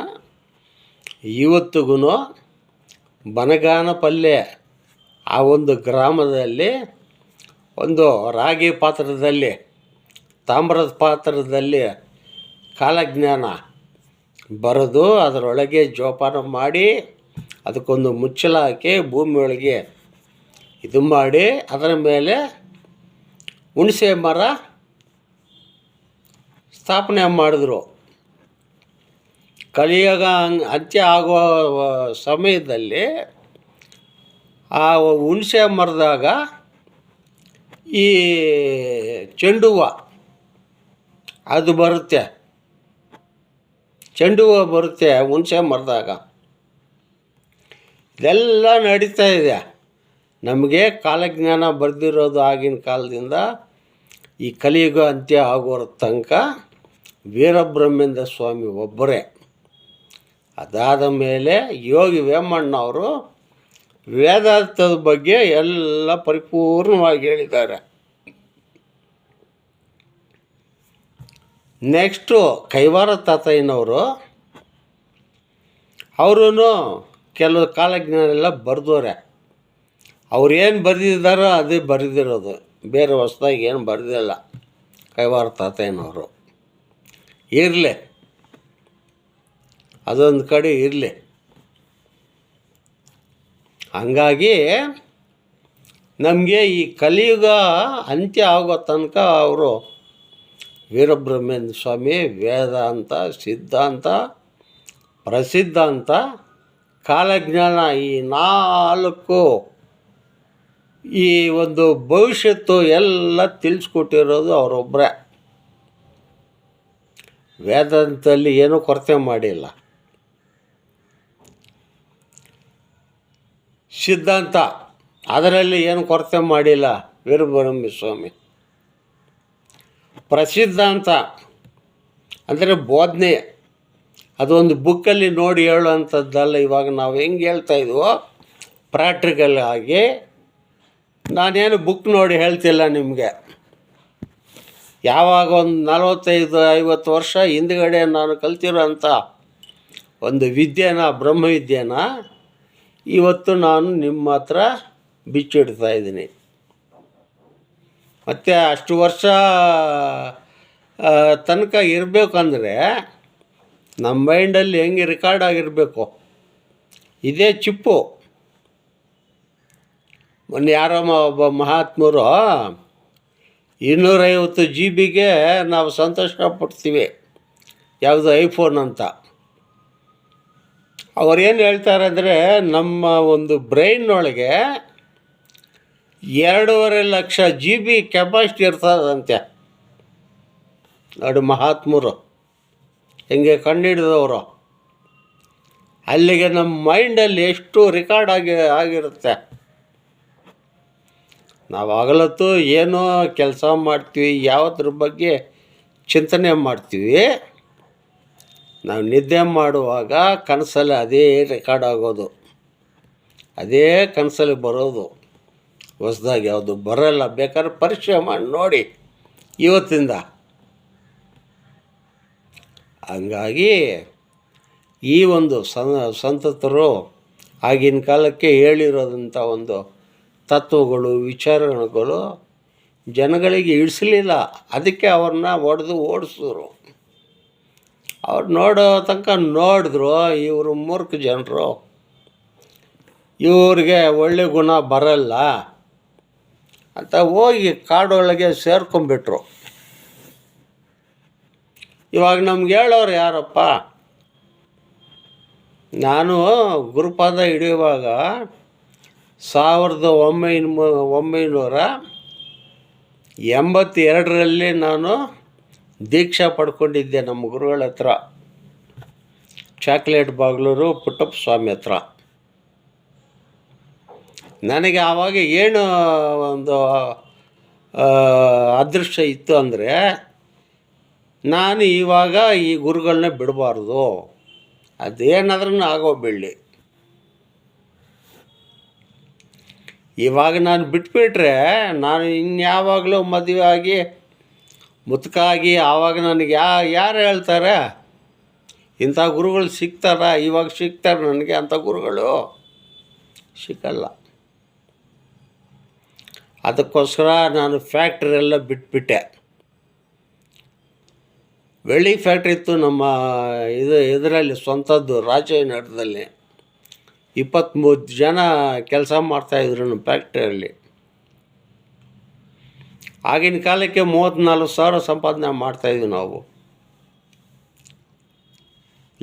ಇವತ್ತಿಗೂ ಬನಗಾನಪಲ್ಲೆ ಆ ಒಂದು ಗ್ರಾಮದಲ್ಲಿ ಒಂದು ರಾಗಿ ಪಾತ್ರದಲ್ಲಿ, ತಾಮ್ರದ ಪಾತ್ರದಲ್ಲಿ ಕಾಲಜ್ಞಾನ ಬರೆದು ಅದರೊಳಗೆ ಜೋಪಾನ ಮಾಡಿ ಅದಕ್ಕೊಂದು ಮುಚ್ಚಳ ಹಾಕಿ ಭೂಮಿಯೊಳಗೆ ಇದು ಮಾಡಿ ಅದರ ಮೇಲೆ ಹುಣಸೆ ಮರ ಸ್ಥಾಪನೆ ಮಾಡಿದ್ರು. ಕಲಿಯುಗ ಅಂತ್ಯ ಆಗುವ ಸಮಯದಲ್ಲಿ ಆ ಹುಣಸೆ ಮರದಾಗ ಈ ಚೆಂಡು ಹೂವು ಅದು ಬರುತ್ತೆ, ಚೆಂಡು ಹೂವು ಬರುತ್ತೆ ಹುಣಸೆ ಮರದಾಗ. ಇದೆಲ್ಲ ನಡೀತಾ ಇದೆ. ನಮಗೆ ಕಾಲಜ್ಞಾನ ಬರೆದಿರೋದು ಆಗಿನ ಕಾಲದಿಂದ ಈ ಕಲಿಯುಗ ಅಂತ್ಯ ಆಗೋರ ತನಕ ವೀರಬ್ರಹ್ಮೇಂದ್ರ ಸ್ವಾಮಿ ಒಬ್ಬರೇ. ಅದಾದ ಮೇಲೆ ಯೋಗಿ ವೇಮಣ್ಣವರು ವೇದಾಂತದ ಬಗ್ಗೆ ಎಲ್ಲ ಪರಿಪೂರ್ಣವಾಗಿ ಹೇಳಿದ್ದಾರೆ. ನೆಕ್ಸ್ಟು ಕೈವಾರ ತಾತಯ್ಯನವರು, ಅವರೂ ಕೆಲವು ಕಾಲಜ್ಞಾನೆಲ್ಲ ಬರೆದವ್ರೆ. ಅವ್ರು ಏನು ಬರೆದಿದ್ದಾರೋ ಅದೇ ಬರೆದಿರೋದು, ಬೇರೆ ಹೊಸ್ದಾಗಿ ಏನು ಬರೆದಿಲ್ಲ ಕೈವಾರ ತಾತಯ್ಯನವರು. ಇರಲಿ, ಅದೊಂದು ಕಡೆ ಇರಲಿ. ಹಂಗಾಗಿ ನಮಗೆ ಈ ಕಲಿಯುಗ ಅಂತ್ಯ ಆಗೋ ತನಕ ಅವರು ವೀರಬ್ರಹ್ಮೇಂದ್ರ ಸ್ವಾಮಿ ವೇದಾಂತ, ಸಿದ್ಧಾಂತ, ಪ್ರಸಿದ್ಧಾಂತ, ಕಾಲಜ್ಞಾನ ಈ 4 ಈ ಒಂದು ಭವಿಷ್ಯತ್ತು ಎಲ್ಲ ತಿಳಿಸ್ಕೊಟ್ಟಿರೋದು ಅವರೊಬ್ಬರೇ. ವೇದಾಂತದಲ್ಲಿ ಏನೂ ಕೊರತೆ ಮಾಡಿಲ್ಲ. ಸಿದ್ಧಾಂತ ಅದರಲ್ಲಿ ಏನು ಕೊರತೆ ಮಾಡಿಲ್ಲ ವೀರಬ್ರಹ್ಮೇಂದ್ರ ಸ್ವಾಮಿ. ಪ್ರಸಿದ್ಧಾಂತ ಅಂದರೆ ಬೋಧನೆ, ಅದೊಂದು ಬುಕ್ಕಲ್ಲಿ ನೋಡಿ ಹೇಳುವಂಥದ್ದಲ್ಲ. ಇವಾಗ ನಾವು ಹೆಂಗೆ ಹೇಳ್ತಾಯಿದ್ವೋ ಪ್ರಾಕ್ಟಿಕಲ್ ಆಗಿ, ನಾನೇನು ಬುಕ್ ನೋಡಿ ಹೇಳ್ತಿಲ್ಲ ನಿಮಗೆ. ಯಾವಾಗ ಒಂದು 45-50 ವರ್ಷ ಹಿಂದುಗಡೆ ನಾನು ಕಲ್ತಿರೋಂಥ ಒಂದು ವಿದ್ಯೆನ, ಬ್ರಹ್ಮವಿದ್ಯೆನ ಇವತ್ತು ನಾನು ನಿಮ್ಮ ಹತ್ರ ಬಿಚ್ಚಿಡ್ತಾಯಿದ್ದೀನಿ. ಮತ್ತು ಅಷ್ಟು ವರ್ಷ ತನಕ ಇರಬೇಕಂದ್ರೆ ನಮ್ಮ ಮೈಂಡಲ್ಲಿ ಹೆಂಗೆ ರೆಕಾರ್ಡ್ ಆಗಿರಬೇಕು. ಇದೇ ಚಿಪ್ಪು. ಮೊನ್ನೆ ಯಾರೋ ಒಬ್ಬ ಮಹಾತ್ಮರು 250 GB ನಾವು ಸಂತೋಷ ಪಡ್ತೀವಿ, ಯಾವುದು ಐಫೋನ್ ಅಂತ. ಅವರೇನು ಹೇಳ್ತಾರೆ ಅಂದರೆ, ನಮ್ಮ ಒಂದು ಬ್ರೈನ್ನೊಳಗೆ 2.5 ಲಕ್ಷ GB ಕೆಪಾಸಿಟಿ ಇರ್ತದಂತೆ. ನೋಡಿ ಮಹಾತ್ಮರು ಹೆಂಗೆ ಕಂಡುಹಿಡಿದವರು. ಅಲ್ಲಿಗೆ ನಮ್ಮ ಮೈಂಡಲ್ಲಿ ಎಷ್ಟು ರೆಕಾರ್ಡ್ ಆಗಿರುತ್ತೆ. ನಾವು ಹಗಲತ್ತು ಏನೋ ಕೆಲಸ ಮಾಡ್ತೀವಿ, ಯಾವುದ್ರ ಬಗ್ಗೆ ಚಿಂತನೆ ಮಾಡ್ತೀವಿ, ನಾವು ನಿದ್ದೆ ಮಾಡುವಾಗ ಕನಸಲ್ಲಿ ಅದೇ ರೆಕಾರ್ಡ್ ಆಗೋದು, ಅದೇ ಕನಸಲ್ಲಿ ಬರೋದು. ಹೊಸ್ದಾಗಿ ಯಾವುದು ಬರೋಲ್ಲ. ಬೇಕಾದ್ರೆ ಪರೀಕ್ಷೆ ಮಾಡಿ ನೋಡಿ ಇವತ್ತಿಂದ. ಹಂಗಾಗಿ ಈ ಒಂದು ಸಂತತರು ಆಗಿನ ಕಾಲಕ್ಕೆ ಹೇಳಿರೋದಂಥ ಒಂದು ತತ್ವಗಳು, ವಿಚಾರಗಳು ಜನಗಳಿಗೆ ಇಳಿಸಲಿಲ್ಲ. ಅದಕ್ಕೆ ಅವ್ರನ್ನ ಹೊಡೆದು ಓಡಿಸಿದ್ರು. ಅವ್ರು ನೋಡೋ ತನಕ ನೋಡಿದ್ರು. ಇವರು ಮೂರ್ಖ ಜನರು, ಇವ್ರಿಗೆ ಒಳ್ಳೆ ಗುಣ ಬರಲ್ಲ ಅಂತ ಹೋಗಿ ಕಾಡೊಳಗೆ ಸೇರ್ಕೊಂಡ್ಬಿಟ್ರು. ಇವಾಗ ನಮ್ಗೆ ಹೇಳೋರು ಯಾರಪ್ಪ? ನಾನು ಗುರುಪಾದ ಹಿಡಿಯುವಾಗ 1982ರಲ್ಲಿ ನಾನು ದೀಕ್ಷಾ ಪಡ್ಕೊಂಡಿದ್ದೆ ನಮ್ಮ ಗುರುಗಳ ಹತ್ರ, ಚಾಕ್ಲೇಟ್ ಬಾಗ್ಲೂರು ಪುಟ್ಟಪ್ಪ ಸ್ವಾಮಿ ಹತ್ರ. ನನಗೆ ಆವಾಗ ಏನು ಒಂದು ಅದೃಷ್ಟ ಇತ್ತು ಅಂದರೆ, ನಾನು ಇವಾಗ ಈ ಗುರುಗಳನ್ನ ಬಿಡಬಾರ್ದು, ಅದೇನಾದ್ರೂ ಆಗೋಗ್ಬಿಡಲಿ. ಇವಾಗ ನಾನು ಬಿಟ್ಬಿಟ್ರೆ ನಾನು ಇನ್ಯಾವಾಗಲೂ ಮದುವೆ ಆಗಿ ಮುತ್ಕಾಗಿ ಆವಾಗ ನನಗೆ ಯಾರು ಹೇಳ್ತಾರೆ ಇಂಥ ಗುರುಗಳು ಸಿಗ್ತಾರ? ಇವಾಗ ಸಿಗ್ತಾರೆ ನನಗೆ ಅಂಥ ಗುರುಗಳು? ಸಿಕ್ಕಲ್ಲ. ಅದಕ್ಕೋಸ್ಕರ ನಾನು ಫ್ಯಾಕ್ಟ್ರಿ ಎಲ್ಲ ಬಿಟ್ಬಿಟ್ಟೆ. ಬೆಳ್ಳಿ ಫ್ಯಾಕ್ಟ್ರಿ ಇತ್ತು ನಮ್ಮ ಇದರಲ್ಲಿ ಸ್ವಂತದ್ದು, ರಾಜನಗರದಲ್ಲಿ 23 ಜನ ಕೆಲಸ ಮಾಡ್ತಾಯಿದ್ರು ನಮ್ಮ ಫ್ಯಾಕ್ಟ್ರಿಯಲ್ಲಿ. ಆಗಿನ ಕಾಲಕ್ಕೆ 34,000 ಸಂಪಾದನೆ ಮಾಡ್ತಾಯಿದ್ವಿ ನಾವು.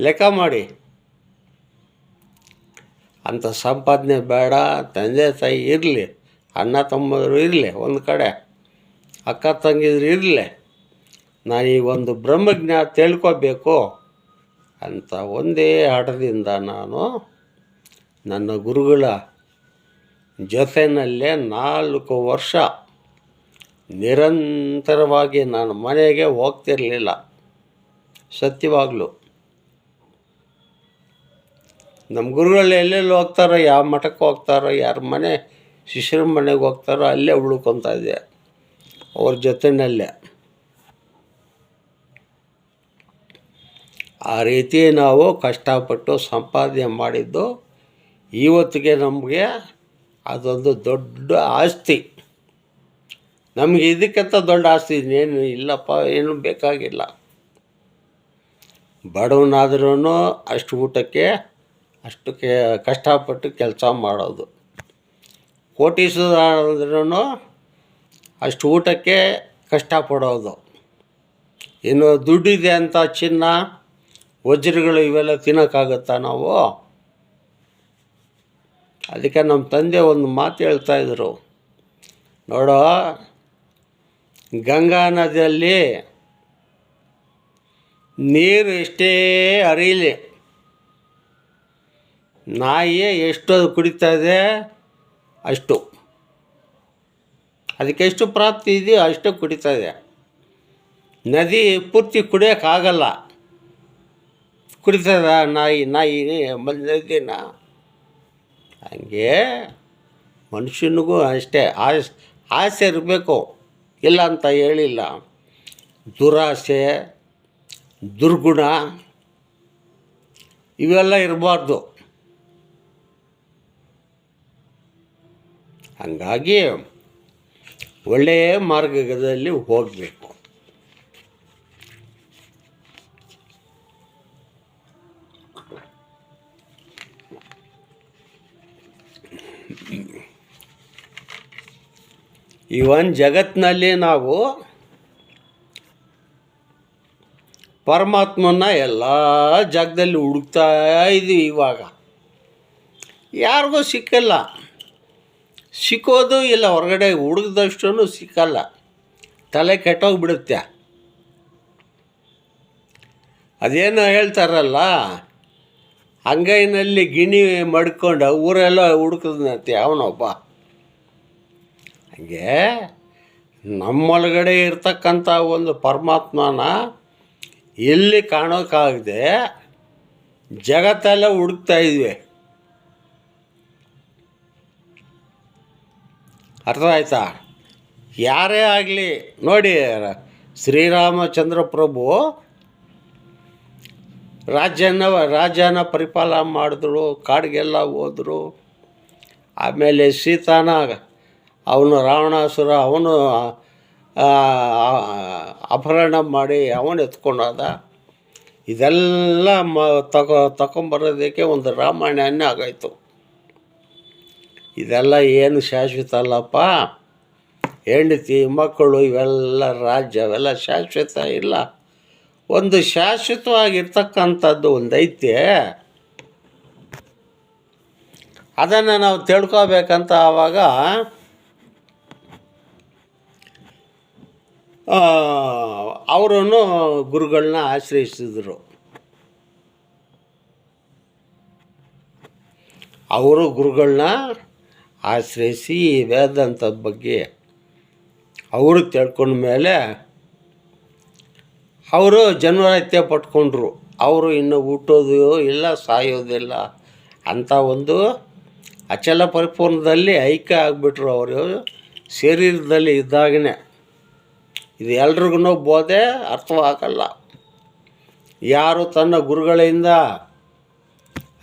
ಲೆಕ್ಕ ಮಾಡಿ. ಅಂಥ ಸಂಪಾದನೆ ಬೇಡ. ತಂದೆ ತಾಯಿ ಇರಲಿ, ಅಣ್ಣ ತಮ್ಮದರು ಇರಲಿ, ಒಂದು ಕಡೆ ಅಕ್ಕ ತಂಗಿದ್ರು ಇರಲಿ, ನಾನೀಗ ಒಂದು ಬ್ರಹ್ಮಜ್ಞಾನ ತಿಳ್ಕೋಬೇಕು ಅಂತ ಒಂದೇ ಹಠದಿಂದ ನಾನು ನನ್ನ ಗುರುಗಳ ಜೊತೆಯಲ್ಲೇ 4 ವರ್ಷ ನಿರಂತರವಾಗಿ ನಾನು ಮನೆಗೆ ಹೋಗ್ತಿರಲಿಲ್ಲ. ಸತ್ಯವಾಗಲೂ ನಮ್ಮ ಗುರುಗಳು ಎಲ್ಲೆಲ್ಲಿ ಹೋಗ್ತಾರೋ, ಯಾವ ಮಠಕ್ಕೆ ಹೋಗ್ತಾರೋ, ಯಾರ ಮನೆ ಶಿಷ್ಯರ ಮನೆಗೆ ಹೋಗ್ತಾರೋ ಅಲ್ಲೇ ಉಳ್ಕೊತಾ ಇದ್ದೆ, ಅವ್ರ ಜೊತೆಯಲ್ಲೇ. ಆ ರೀತಿ ನಾವು ಕಷ್ಟಪಟ್ಟು ಸಂಪಾದನೆ ಮಾಡಿದ್ದು ಇವತ್ತಿಗೆ ನಮಗೆ ಅದೊಂದು ದೊಡ್ಡ ಆಸ್ತಿ. ನಮಗೆ ಇದಕ್ಕಿಂತ ದೊಡ್ಡ ಆಸ್ತಿ ಇನ್ನೇನು ಇಲ್ಲಪ್ಪ, ಏನೂ ಬೇಕಾಗಿಲ್ಲ. ಬಡವನಾದ್ರೂ ಅಷ್ಟು ಊಟಕ್ಕೆ ಅಷ್ಟು ಕಷ್ಟಪಟ್ಟು ಕೆಲಸ ಮಾಡೋದು, ಕೋಟೀಶ್ವರನಾದ್ರೂ ಅಷ್ಟು ಊಟಕ್ಕೆ ಕಷ್ಟಪಡೋದು. ಇನ್ನು ದುಡ್ಡಿದೆ ಅಂತ ಚಿನ್ನ ವಜ್ರಗಳು ಇವೆಲ್ಲ ತಿನ್ನೋಕ್ಕಾಗತ್ತಾ ನಾವು? ಅದಕ್ಕೆ ನಮ್ಮ ತಂದೆ ಒಂದು ಮಾತು ಹೇಳ್ತಾಯಿದ್ರು, ನೋಡೋ, ಗಂಗಾ ನದಿಯಲ್ಲಿ ನೀರು ಎಷ್ಟೇ ಹರಿಯಲಿ, ನಾಯಿ ಎಷ್ಟು ಕುಡಿತಾಯಿದೆ ಅಷ್ಟು, ಅದಕ್ಕೆ ಎಷ್ಟು ಪ್ರಾಪ್ತಿ ಇದೆಯೋ ಅಷ್ಟು ಕುಡಿತಾಯಿದೆ. ನದಿ ಪೂರ್ತಿ ಕುಡಿಯೋಕ್ಕಾಗಲ್ಲ, ಕುಡಿತದ ನಾಯಿ ನದಿನ. ಹಂಗೆ ಮನುಷ್ಯನಿಗೂ ಅಷ್ಟೇ ಆಸೆ ಇರಬೇಕು, ಇಲ್ಲ ಅಂತ ಹೇಳಿಲ್ಲ. ದುರಾಸೆ, ದುರ್ಗುಣ ಇವೆಲ್ಲ ಇರಬಾರ್ದು. ಹಾಗಾಗಿ ಒಳ್ಳೆಯ ಮಾರ್ಗದಲ್ಲಿ ಹೋಗಬೇಕು. ಈ ಒಂದು ಜಗತ್ತಿನಲ್ಲಿ ನಾವು ಪರಮಾತ್ಮನ ಎಲ್ಲ ಜಾಗದಲ್ಲಿ ಹುಡುಕ್ತಾ ಇದ್ದೀವಿ. ಇವಾಗ ಯಾರಿಗೂ ಸಿಕ್ಕಲ್ಲ, ಸಿಕ್ಕೋದು ಇಲ್ಲ, ಹೊರಗಡೆ ಹುಡುಕ್ದಷ್ಟು ಸಿಕ್ಕಲ್ಲ, ತಲೆ ಕೆಟ್ಟೋಗ್ಬಿಡುತ್ತೆ. ಅದೇನು ಹೇಳ್ತಾರಲ್ಲ, ಅಂಗೈನಲ್ಲಿ ಗಿಣಿ ಮಡ್ಕೊಂಡು ಊರೆಲ್ಲ ಹುಡುಕದಂತೆ ಅವನೊಬ್ಬ. ಹಾಗೆ ನಮ್ಮೊಳಗಡೆ ಇರ್ತಕ್ಕಂಥ ಒಂದು ಪರಮಾತ್ಮನ ಎಲ್ಲಿ ಕಾಣೋಕ್ಕಾಗದೆ ಜಗತ್ತೆಲ್ಲ ಹುಡುಕ್ತಾ ಇದ್ವಿ. ಅರ್ಥ ಆಯ್ತಾ? ಯಾರೇ ಆಗಲಿ ನೋಡಿ, ಶ್ರೀರಾಮಚಂದ್ರ ಪ್ರಭು ರಾಜ್ಯನ ಪರಿಪಾಲನೆ ಮಾಡಿದ್ರು, ಕಾಡಿಗೆಲ್ಲ ಹೋದರು. ಆಮೇಲೆ ಸೀತಾನ ಅವನು ರಾವಣಾಸುರ ಅವನು ಅಪಹರಣ ಮಾಡಿ ಅವನು ಎತ್ಕೊಂಡೋದ. ಇದೆಲ್ಲ ತಗೊಂಬರೋದಕ್ಕೆ ಒಂದು ರಾಮಾಯಣನೇ ಆಗೋಯ್ತು. ಇದೆಲ್ಲ ಏನು ಶಾಶ್ವತ ಅಲ್ಲಪ್ಪ. ಹೆಂಡತಿ ಮಕ್ಕಳು ಇವೆಲ್ಲ ರಾಜ್ಯ ಅವೆಲ್ಲ ಶಾಶ್ವತ ಇಲ್ಲ. ಒಂದು ಶಾಶ್ವತವಾಗಿರ್ತಕ್ಕಂಥದ್ದು ಒಂದು ಐತೆ, ಅದನ್ನು ನಾವು ತಿಳ್ಕೋಬೇಕಂತ. ಆವಾಗ ಅವರನ್ನು ಗುರುಗಳನ್ನ ಆಶ್ರಯಿಸಿದರು. ಅವರು ಗುರುಗಳನ್ನ ಆಶ್ರಯಿಸಿ ವೇದಾಂತದ ಬಗ್ಗೆ ಅವರು ತಿಳ್ಕೊಂಡ ಮೇಲೆ ಅವರು ಜನ್ಮರಾಹಿತ್ಯ ಪಟ್ಕೊಂಡ್ರು. ಅವರು ಇನ್ನು ಹುಟ್ಟೋದು ಇಲ್ಲ, ಸಾಯೋದಿಲ್ಲ ಅಂತ ಒಂದು ಅಚಲ ಪರಿಪೂರ್ಣದಲ್ಲಿ ಐಕ್ಯ ಆಗಿಬಿಟ್ರು. ಅವರು ಶರೀರದಲ್ಲಿ ಇದ್ದಾಗನೇ. ಇದು ಎಲ್ರಿಗೂ ಬೋಧೆ ಅರ್ಥವಾಗಲ್ಲ. ಯಾರು ತನ್ನ ಗುರುಗಳಿಂದ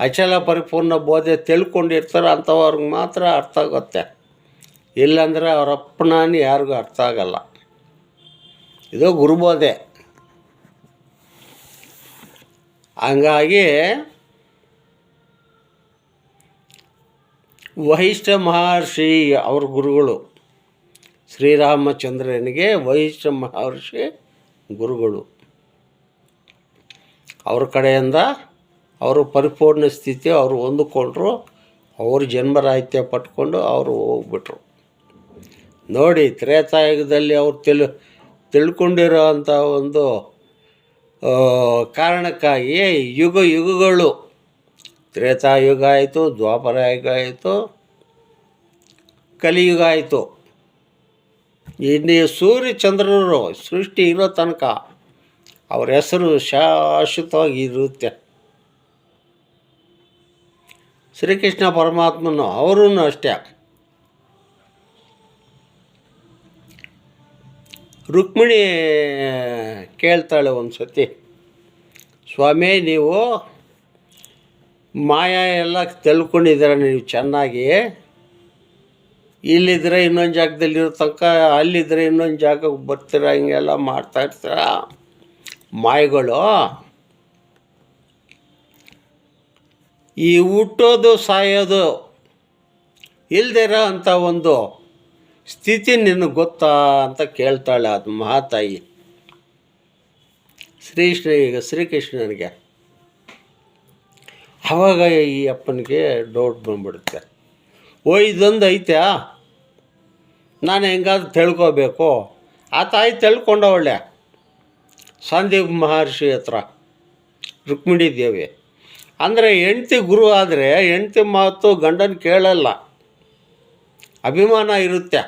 ಅಚಲ ಪರಿಪೂರ್ಣ ಬೋಧೆ ತಿಳ್ಕೊಂಡಿರ್ತಾರೋ ಅಂಥವ್ರಿಗೆ ಮಾತ್ರ ಅರ್ಥ ಆಗುತ್ತೆ. ಇಲ್ಲಾಂದರೆ ಅವ್ರ ಅಪ್ಪನಾನು ಯಾರಿಗೂ ಅರ್ಥ ಆಗಲ್ಲ. ಇದು ಗುರುಬೋಧೆ. ಹಂಗಾಗಿ ವಸಿಷ್ಠ ಮಹರ್ಷಿ ಅವ್ರ ಗುರುಗಳು, ಶ್ರೀರಾಮಚಂದ್ರನಿಗೆ ವಸಿಷ್ಠ ಮಹರ್ಷಿ ಗುರುಗಳು. ಅವ್ರ ಕಡೆಯಿಂದ ಅವರು ಪರಿಪೂರ್ಣ ಸ್ಥಿತಿ ಅವರು ಹೊಂದಿಕೊಂಡ್ರು. ಅವರು ಜನ್ಮರಾಹಿತ್ಯ ಪಟ್ಕೊಂಡು ಅವರು ಹೋಗ್ಬಿಟ್ರು. ನೋಡಿ, ತ್ರೇತಾಯುಗದಲ್ಲಿ ಅವ್ರು ತಿಳ್ಕೊಂಡಿರೋ ಅಂಥ ಒಂದು ಕಾರಣಕ್ಕಾಗಿ ಯುಗಗಳು, ತ್ರೇತಾಯುಗ ಆಯಿತು, ದ್ವಾಪರ ಯುಗ ಆಯಿತು, ಕಲಿಯುಗ ಆಯಿತು. ಇನ್ನು ಸೂರ್ಯ ಚಂದ್ರರು ಸೃಷ್ಟಿ ಇರೋ ತನಕ ಅವ್ರ ಹೆಸರು ಶಾಶ್ವತವಾಗಿ ಇರುತ್ತೆ. ಶ್ರೀಕೃಷ್ಣ ಪರಮಾತ್ಮನು ಅವರೂ ಅಷ್ಟೇ. ರುಕ್ಮಿಣಿ ಕೇಳ್ತಾಳೆ ಒಂದು ಸತಿ, ಸ್ವಾಮಿ ನೀವು ಮಾಯಾ ಎಲ್ಲ ತಿಳ್ಕೊಂಡಿದ್ದೀರ ನೀವು ಚೆನ್ನಾಗಿ. ಇಲ್ಲಿದ್ದರೆ ಇನ್ನೊಂದು ಜಾಗದಲ್ಲಿರೋ ತನಕ, ಅಲ್ಲಿದ್ದರೆ ಇನ್ನೊಂದು ಜಾಗಕ್ಕೆ ಬರ್ತೀರ, ಹಿಂಗೆಲ್ಲ ಮಾಡ್ತಾಯಿರ್ತೀರ ಮಾಯಗಳು. ಈ ಹುಟ್ಟೋದು ಸಾಯೋದು ಇಲ್ದಿರೋ ಅಂಥ ಒಂದು ಸ್ಥಿತಿ ನಿನಗೆ ಗೊತ್ತಾ ಅಂತ ಕೇಳ್ತಾಳೆ ಅದು ಮಹಾತಾಯಿ ಶ್ರೀಕೃಷ್ಣನಿಗೆ. ಆವಾಗ ಈ ಅಪ್ಪನಿಗೆ ಡೌಟ್ ಬಂದ್ಬಿಡುತ್ತೆ. ಇದೊಂದು ಐತೆ, ನಾನು ಹೆಂಗಾದ್ರೂ ತಿಳ್ಕೋಬೇಕು. ಆ ತಾಯಿ ತಿಳ್ಕೊಂಡವಳೆ ಸಂದೀಪ್ ಮಹರ್ಷಿ ಹತ್ರ, ರುಕ್ಮಿಣಿ ದೇವಿ. ಅಂದರೆ ಹೆಂಡ್ತಿ ಗುರು ಆದರೆ ಹೆಂಡ್ತಿ ಮಾತು ಗಂಡನ ಕೇಳಲ್ಲ, ಅಭಿಮಾನ ಇರುತ್ತೆ.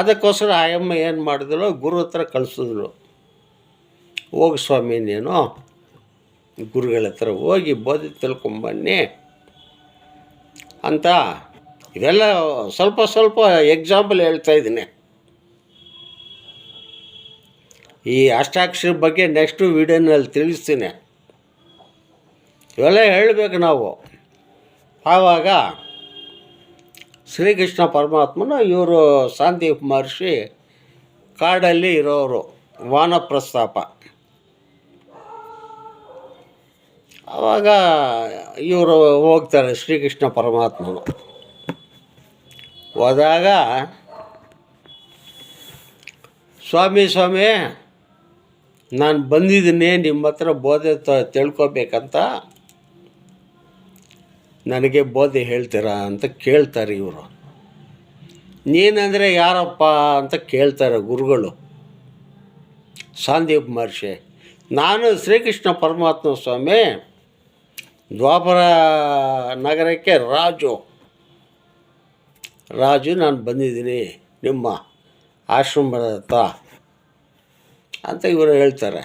ಅದಕ್ಕೋಸ್ಕರ ಆಯಮ್ಮ ಏನು ಮಾಡಿದಳು, ಗುರು ಹತ್ರ ಕಳಿಸಿದ್ಳು. ಹೋಗಿ ಸ್ವಾಮಿ ನೀನು ಗುರುಗಳ ಹತ್ರ ಹೋಗಿ ಬೋಧಿ ತಿಳ್ಕೊಂಬನ್ನಿ ಅಂತ. ಇವೆಲ್ಲ ಸ್ವಲ್ಪ ಎಕ್ಸಾಂಪಲ್ ಹೇಳ್ತಾಯಿದ್ದೀನಿ. ಈ ಅಷ್ಟಾಕ್ಷರ ಬಗ್ಗೆ ನೆಕ್ಸ್ಟು ವೀಡಿಯೋನಲ್ಲಿ ತಿಳಿಸ್ತೀನಿ. ಇವೆಲ್ಲ ಹೇಳಬೇಕು ನಾವು. ಆವಾಗ ಶ್ರೀಕೃಷ್ಣ ಪರಮಾತ್ಮನ ಇವರು ಸಂದೀಪ್ ಮಹರ್ಷಿ ಕಾಡಲ್ಲಿ ಇರೋರು, ವಾನಪ್ರಸ್ಥಾಪ. ಆವಾಗ ಇವರು ಹೋಗ್ತಾರೆ, ಶ್ರೀಕೃಷ್ಣ ಪರಮಾತ್ಮನು ಹೋದಾಗ, ಸ್ವಾಮಿ ನಾನು ಬಂದಿದ್ದೀನಿ ನಿಮ್ಮ ಹತ್ರ ಬೋಧೆ ತಿಳ್ಕೊಬೇಕಂತ, ನನಗೆ ಬೋಧೆ ಹೇಳ್ತೀರಾ ಅಂತ ಕೇಳ್ತಾರೆ ಇವರು. ನೀನಂದರೆ ಯಾರಪ್ಪ ಅಂತ ಕೇಳ್ತಾರೆ ಗುರುಗಳು. ಸಂದೀಪ್ ಮಹರ್ಷಿ, ನಾನು ಶ್ರೀಕೃಷ್ಣ ಪರಮಾತ್ಮ ಸ್ವಾಮಿ, ದ್ವಾಪರ ನಗರಕ್ಕೆ ರಾಜು ನಾನು ಬಂದಿದ್ದೀನಿ ನಿಮ್ಮ ಆಶ್ರಮದ ಹತ್ರ ಅಂತ ಇವರು ಹೇಳ್ತಾರೆ.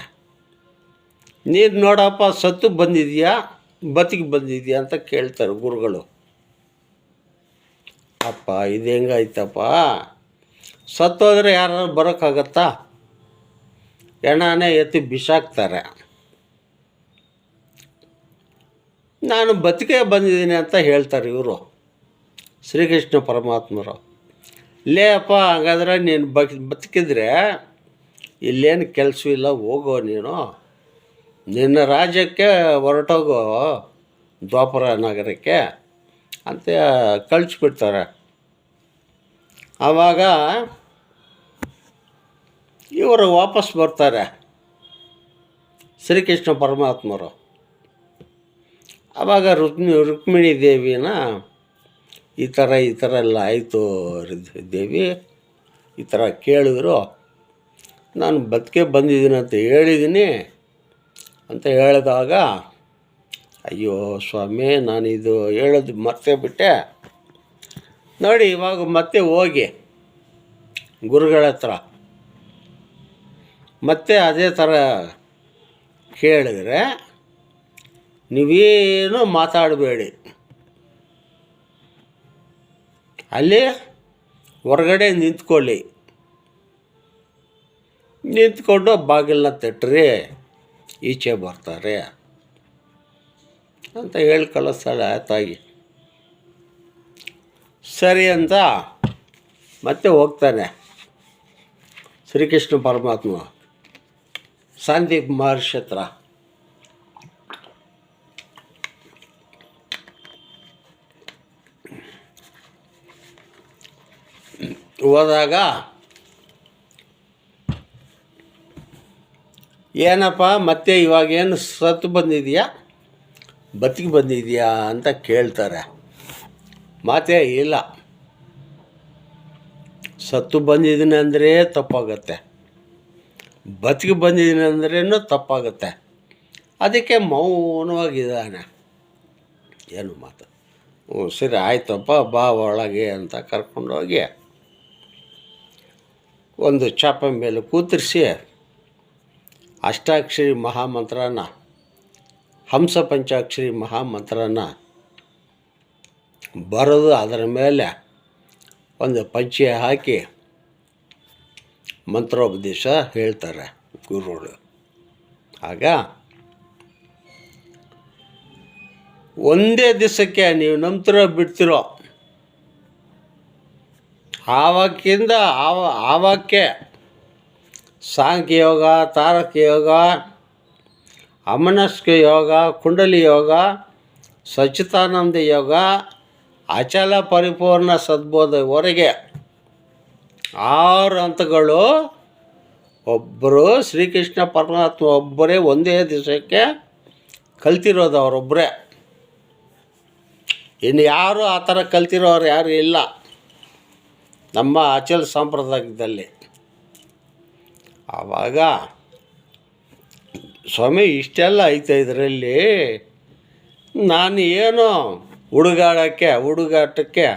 ನೀನು ನೋಡಪ್ಪ ಸತ್ತು ಬಂದಿದೆಯಾ ಬದುಕಿ ಬಂದಿದೆಯಾ ಅಂತ ಕೇಳ್ತಾರೆ ಗುರುಗಳು. ಅಪ್ಪ ಇದು ಹೆಂಗಾಯ್ತಪ್ಪ, ಸತ್ತೋದ್ರೆ ಯಾರು ಬರೋಕ್ಕಾಗತ್ತಾ? ಹೆಣನೇ ಎತ್ತಿ ಬಿಸಾಕ್ತಾರೆ. ನಾನು ಬದುಕೇ ಬಂದಿದ್ದೀನಿ ಅಂತ ಹೇಳ್ತಾರೆ ಇವರು ಶ್ರೀಕೃಷ್ಣ ಪರಮಾತ್ಮರು. ಲೇ ಅಪ್ಪ, ಹಾಗಾದ್ರೆ ನೀನು ಬದುಕಿದ್ರೆ ಇಲ್ಲೇನು ಕೆಲಸವಿಲ್ಲ, ಹೋಗೋ ನೀನು ನಿನ್ನ ರಾಜ್ಯಕ್ಕೆ ಹೊರಟೋಗೋ ದ್ವಾಪರ ನಗರಕ್ಕೆ ಅಂತ ಕಳಿಸ್ಬಿಡ್ತಾರೆ. ಆವಾಗ ಇವರು ವಾಪಸ್ ಬರ್ತಾರೆ ಶ್ರೀಕೃಷ್ಣ ಪರಮಾತ್ಮರು. ಆವಾಗ ರುಕ್ಮಿಣಿ ದೇವಿನ ಈ ಥರ ಎಲ್ಲ ಆಯಿತು ದೇವಿ, ಈ ಥರ ಕೇಳಿದ್ರು, ನಾನು ಬದುಕೆ ಬಂದಿದ್ದೀನಿ ಅಂತ ಹೇಳಿದ್ದೀನಿ ಅಂತ ಹೇಳಿದಾಗ, ಅಯ್ಯೋ ಸ್ವಾಮಿ ನಾನು ಇದು ಹೇಳೋದು ಮರ್ತೇ ಬಿಟ್ಟೆ. ನೋಡಿ ಇವಾಗ ಮತ್ತೆ ಹೋಗಿ ಗುರುಗಳ ಹತ್ರ ಮತ್ತೆ ಅದೇ ಥರ ಕೇಳಿದ್ರೆ, ನೀವೇನು ಮಾತಾಡಬೇಡಿ, ಅಲ್ಲಿ ಹೊರಗಡೆ ನಿಂತ್ಕೊಂಡು ಬಾಗಿಲನ್ನ ತಟ್ಟ್ರಿ, ಈಚೆ ಬರ್ತಾರೆ ಅಂತ ಹೇಳಿ ಕಳಿಸ್ತಾಳೆ ಆ ತಾಯಿ. ಸರಿ ಅಂತ ಮತ್ತೆ ಹೋಗ್ತಾನೆ ಶ್ರೀಕೃಷ್ಣ ಪರಮಾತ್ಮ ಸಂದೀಪ್ ಮಹರ್ಷಿ ಹತ್ರ. ಹೋದಾಗ ಏನಪ್ಪ ಮತ್ತೆ ಇವಾಗೇನು ಸತ್ತು ಬಂದಿದೆಯಾ ಬದುಕಿ ಬಂದಿದೆಯಾ ಅಂತ ಕೇಳ್ತಾರೆ. ಮಾತೇ ಇಲ್ಲ. ಸತ್ತು ಬಂದಿದ್ದೀನಿ ಅಂದರೆ ತಪ್ಪಾಗತ್ತೆ, ಬದುಕಿ ಬಂದಿದ್ದೀನಿ ಅಂದ್ರೇನು ತಪ್ಪಾಗತ್ತೆ. ಅದಕ್ಕೆ ಮೌನವಾಗಿದ್ದಾನೆ, ಏನು ಮಾತು. ಸರಿ ಆಯ್ತಪ್ಪ ಬಾ ಒಳಗೆ ಅಂತ ಕರ್ಕೊಂಡೋಗಿ ಒಂದು ಚಾಪೆ ಮೇಲೆ ಕೂತಿರಿಸಿ ಅಷ್ಟಾಕ್ಷರಿ ಮಹಾಮಂತ್ರನ, ಹಂಸ ಪಂಚಾಕ್ಷರಿ ಮಹಾಮಂತ್ರನ ಬರೆದು ಅದರ ಮೇಲೆ ಒಂದು ಪಂಚೆ ಹಾಕಿ ಮಂತ್ರೋಪದೇಶ ಹೇಳ್ತಾರೆ ಗುರುಗಳು. ಆಗ ಒಂದೇ ದಿವಸಕ್ಕೆ ನೀವು ನಂಬ್ತಿರೋ ಬಿಡ್ತಿರೋ ಆವಕ್ಕೆ ಸಾಂಖ್ಯ ಯೋಗ, ತಾರಕ ಯೋಗ, ಅಮನಸ್ಕ ಯೋಗ, ಕುಂಡಲಿ ಯೋಗ, ಸಚ್ಚಿದಾನಂದ ಯೋಗ, ಅಚಲ ಪರಿಪೂರ್ಣ ಸದ್ಬೋಧವರೆಗೆ 6 ಹಂತಗಳು ಒಬ್ಬರು ಶ್ರೀಕೃಷ್ಣ ಪರಮಾತ್ಮ ಒಬ್ಬರೇ ಒಂದೇ ದಿವಸಕ್ಕೆ ಕಲ್ತಿರೋದು, ಅವರೊಬ್ಬರೇ. ಇನ್ನು ಯಾರು ಆ ಥರ ಕಲ್ತಿರೋರು ಯಾರು ಇಲ್ಲ ನಮ್ಮ ಅಚಲ ಸಂಪ್ರದಾಯದಲ್ಲಿ. ಆವಾಗ ಸ್ವಾಮಿ ಇಷ್ಟೆಲ್ಲ ಐತೆ ಇದರಲ್ಲಿ, ನಾನು ಏನೋ ಹುಡುಗಾಟಕ್ಕೆ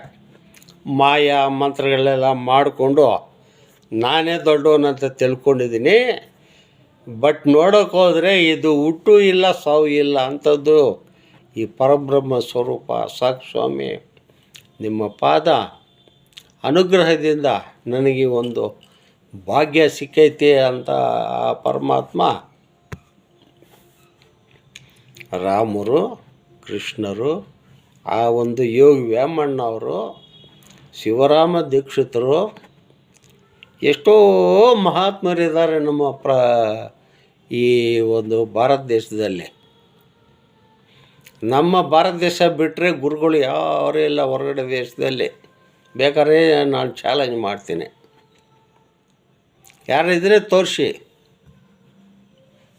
ಮಾಯಾ ಮಂತ್ರಗಳೆಲ್ಲ ಮಾಡಿಕೊಂಡು ನಾನೇ ದೊಡ್ಡವನಂತ ತಿಳ್ಕೊಂಡಿದ್ದೀನಿ. ಬಟ್ ನೋಡೋಕೆ ಹೋದರೆ ಇದು ಹುಟ್ಟು ಇಲ್ಲ ಸಾವು ಇಲ್ಲ ಅಂಥದ್ದು ಈ ಪರಬ್ರಹ್ಮ ಸ್ವರೂಪ. ಸಾಕು ಸ್ವಾಮಿ, ನಿಮ್ಮ ಪಾದ ಅನುಗ್ರಹದಿಂದ ನನಗೆ ಒಂದು ಭಾಗ್ಯ ಸಿಕ್ಕೈತೆ ಅಂತ ಆ ಪರಮಾತ್ಮ, ರಾಮರು, ಕೃಷ್ಣರು, ಆ ಒಂದು ಯೋಗಿ ವೇಮಣ್ಣವರು, ಶಿವರಾಮ ದೀಕ್ಷಿತರು, ಎಷ್ಟೋ ಮಹಾತ್ಮರಿದ್ದಾರೆ ನಮ್ಮ ಈ ಒಂದು ಭಾರತ ದೇಶದಲ್ಲಿ. ನಮ್ಮ ಭಾರತ ದೇಶ ಬಿಟ್ಟರೆ ಗುರುಗಳು ಯಾರೂ ಇಲ್ಲ ಹೊರಗಡೆ ದೇಶದಲ್ಲಿ. ಬೇಕಾದ್ರೆ ನಾನು ಚಾಲೆಂಜ್ ಮಾಡ್ತೀನಿ, ಯಾರಿದ್ರೆ ತೋರಿಸಿ.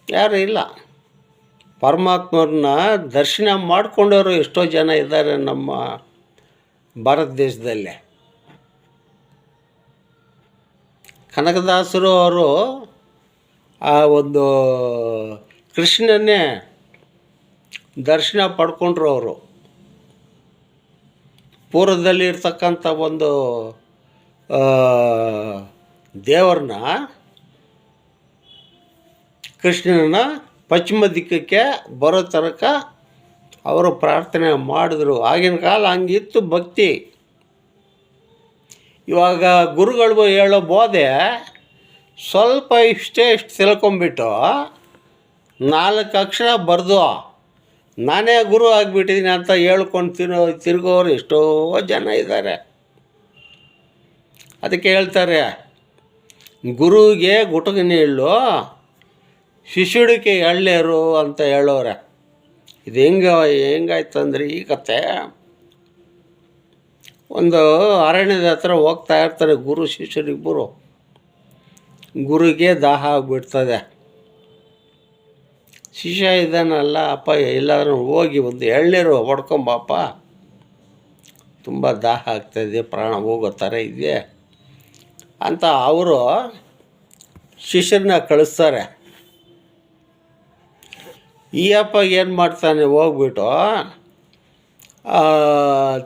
ಯಾರು ಇಲ್ಲ. ಪರಮಾತ್ಮರನ್ನ ದರ್ಶನ ಮಾಡಿಕೊಂಡವರು ಎಷ್ಟೋ ಜನ ಇದ್ದಾರೆ ನಮ್ಮ ಭಾರತ ದೇಶದಲ್ಲಿ. ಕನಕದಾಸರು ಅವರು ಆ ಒಂದು ಕೃಷ್ಣನ್ನೇ ದರ್ಶನ ಪಡ್ಕೊಂಡ್ರು. ಅವರು ಪೂರ್ವದಲ್ಲಿ ಇರ್ತಕ್ಕಂಥ ಒಂದು ದೇವರನ್ನ, ಕೃಷ್ಣನ ಪಶ್ಚಿಮ ದಿಕ್ಕಕ್ಕೆ ಬರೋ ತನಕ ಅವರು ಪ್ರಾರ್ಥನೆ ಮಾಡಿದ್ರು. ಆಗಿನ ಕಾಲ ಹಂಗಿತ್ತು ಭಕ್ತಿ. ಇವಾಗ ಗುರುಗಳು ಹೇಳೋ ಬೋಧೆ ಸ್ವಲ್ಪ ಇಷ್ಟು ತಿಳ್ಕೊಂಬಿಟ್ಟು 4 ಅಕ್ಷರ ಬರೆದು ನಾನೇ ಗುರು ಆಗಿಬಿಟ್ಟಿದ್ದೀನಿ ಅಂತ ಹೇಳ್ಕೊಂಡು ತಿರುಗೋರು ಎಷ್ಟೋ ಜನ ಇದ್ದಾರೆ. ಅದಕ್ಕೆ ಹೇಳ್ತಾರೆ, ಗುರುವಿಗೆ ಗುಟುಕು ನೀಳು, ಶಿಷ್ಯುಡಿಕೆ ಎಳ್ನೇರು ಅಂತ ಹೇಳೋರೆ. ಇದು ಹೆಂಗಾಯ್ತಂದ್ರೆ, ಈ ಕತೆ ಒಂದು ಅರಣ್ಯದ ಹತ್ರ ಹೋಗ್ತಾ ಇರ್ತಾರೆ ಗುರು ಶಿಷ್ಯರಿಬ್ಬರು. ಗುರುಗೆ ದಾಹ ಆಗಿಬಿಡ್ತದೆ. ಶಿಷ್ಯ ಇದ್ದಾನಲ್ಲ, ಅಪ್ಪ ಎಲ್ಲಾದ್ರೂ ಹೋಗಿ ಒಂದು ಎಳ್ನೀರು ಹೊಡ್ಕೊಂಬಪ್ಪ, ತುಂಬ ದಾಹ ಆಗ್ತಾಯಿದೆ, ಪ್ರಾಣ ಹೋಗೋ ಥರ ಇದೆ ಅಂತ ಅವರು ಶಿಷ್ಯರನ್ನ ಕಳಿಸ್ತಾರೆ. ಈ ಅಪ್ಪ ಏನು ಮಾಡ್ತಾನೆ, ಹೋಗ್ಬಿಟ್ಟು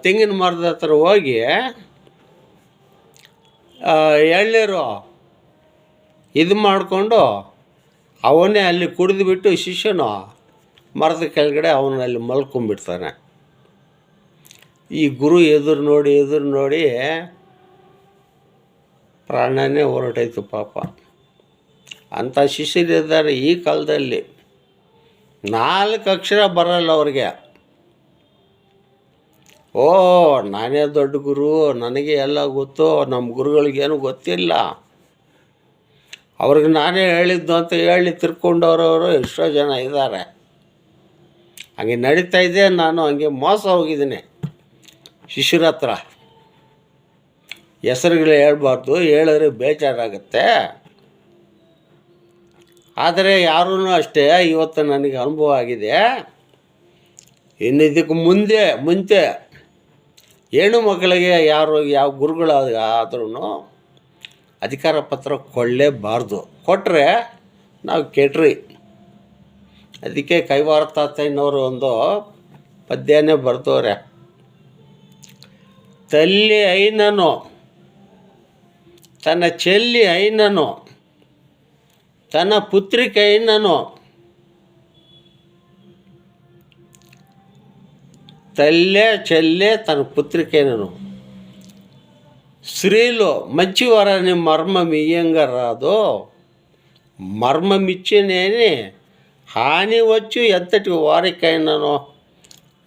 ತೆಂಗಿನ ಮರದ ಹತ್ರ ಹೋಗಿ ಎಳ್ನೀರು ಇದು ಮಾಡಿಕೊಂಡು ಅವನೇ ಅಲ್ಲಿ ಕುಡಿದುಬಿಟ್ಟು ಶಿಷ್ಯನು ಮರದ ಕೆಳಗಡೆ ಅವನಲ್ಲಿ ಮಲ್ಕೊಂಡ್ಬಿಡ್ತಾನೆ. ಈ ಗುರು ಎದುರು ನೋಡಿ ಪ್ರಾಣನೇ ಹೊರಟೈತು ಪಾಪ. ಅಂಥ ಶಿಷ್ಯರಿದ್ದಾರೆ ಈ ಕಾಲದಲ್ಲಿ. 4 ಅಕ್ಷರ ಬರಲ್ಲ ಅವ್ರಿಗೆ. ಓ ನಾನೇ ದೊಡ್ಡ ಗುರು, ನನಗೆ ಎಲ್ಲ ಗೊತ್ತು, ನಮ್ಮ ಗುರುಗಳಿಗೇನು ಗೊತ್ತಿಲ್ಲ, ಅವ್ರಿಗೆ ನಾನೇ ಹೇಳಿದ್ದು ಅಂತ ಹೇಳಿ ತಿರ್ಕೊಂಡವ್ರವರು ಎಷ್ಟೋ ಜನ ಇದ್ದಾರೆ. ಹಂಗೆ ನಡೀತಾ ಇದೆ. ನಾನು ಹಂಗೆ ಮೋಸ ಹೋಗಿದ್ದೀನಿ ಶಿಷ್ಯರ ಹತ್ರ. ಹೆಸರುಗಳು ಹೇಳ್ಬಾರ್ದು, ಹೇಳಿದ್ರೆ ಬೇಜಾರಾಗುತ್ತೆ. ಆದರೆ ಯಾರೂ ಅಷ್ಟೇ ಇವತ್ತು ನನಗೆ ಅನುಭವ ಆಗಿದೆ. ಇನ್ನು ಇದಕ್ಕೆ ಮುಂಚೆ ಹೆಣ್ಣು ಮಕ್ಕಳಿಗೆ ಯಾವ ಗುರುಗಳಾದ್ರೂ ಅಧಿಕಾರ ಪತ್ರ ಕೊಳ್ಳೇಬಾರ್ದು. ಕೊಟ್ಟರೆ ನಾವು ಕೆಟ್ರಿ. ಅದಕ್ಕೆ ಕೈವಾರ ತಾತಯ್ಯನವರು ಒಂದು ಪದ್ಯನೇ ಬರ್ತವ್ರೆ. ತಲ್ಲಿ ಐನನು ತನ್ನ ಚೆಲ್ಲಿ ಐನನು ತನ್ನ ಪುತ್ರಿಕೆ ಐನನು ತಲ್ಲೇ ಚೆಲ್ಲೇ ತನ್ನ ಪುತ್ರಿಕೆನನು స్త్రీలు మంచివారని మర్మమియ్యంగరాదు, మర్మమిచ్చినేని హాని వచ్చు ఎంతటి వారికైనానో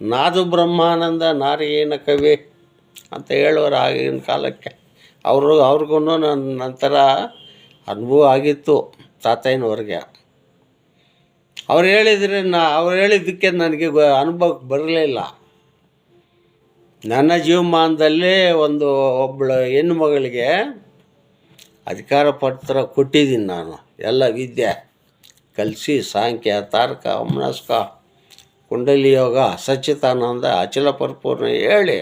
ನಾದು ಬ್ರಹ್ಮಾನಂದ ನಾರಿಯೇನ ಕವಿ ಅಂತ ಹೇಳೋರು ಆಗಿನ ಕಾಲಕ್ಕೆ. ಅವ್ರಿಗೂ ನನ್ನ ನಂತರ ಅನುಭವ ಆಗಿತ್ತು ತಾತಯ್ಯನವ್ರಿಗೆ. ಅವ್ರು ಹೇಳಿದ್ದಕ್ಕೆ ನನಗೆ ಅನುಭವಕ್ಕೆ ಬರಲಿಲ್ಲ. ನನ್ನ ಜೀವಮಾನದಲ್ಲೇ ಒಬ್ಬಳು ಹೆಣ್ಣು ಮಗಳಿಗೆ ಅಧಿಕಾರ ಪತ್ರ ಕೊಟ್ಟಿದ್ದೀನಿ. ನಾನು ಎಲ್ಲ ವಿದ್ಯೆ ಕಲಿಸಿ ಸಾಂಖ್ಯ, ತಾರಕ, ಮನಸ್ಕ, ಕುಂಡಲಿ ಯೋಗ, ಸಚ್ಚಿತಾನಂದ, ಅಚಲ ಪರಿಪೂರ್ಣ ಹೇಳಿ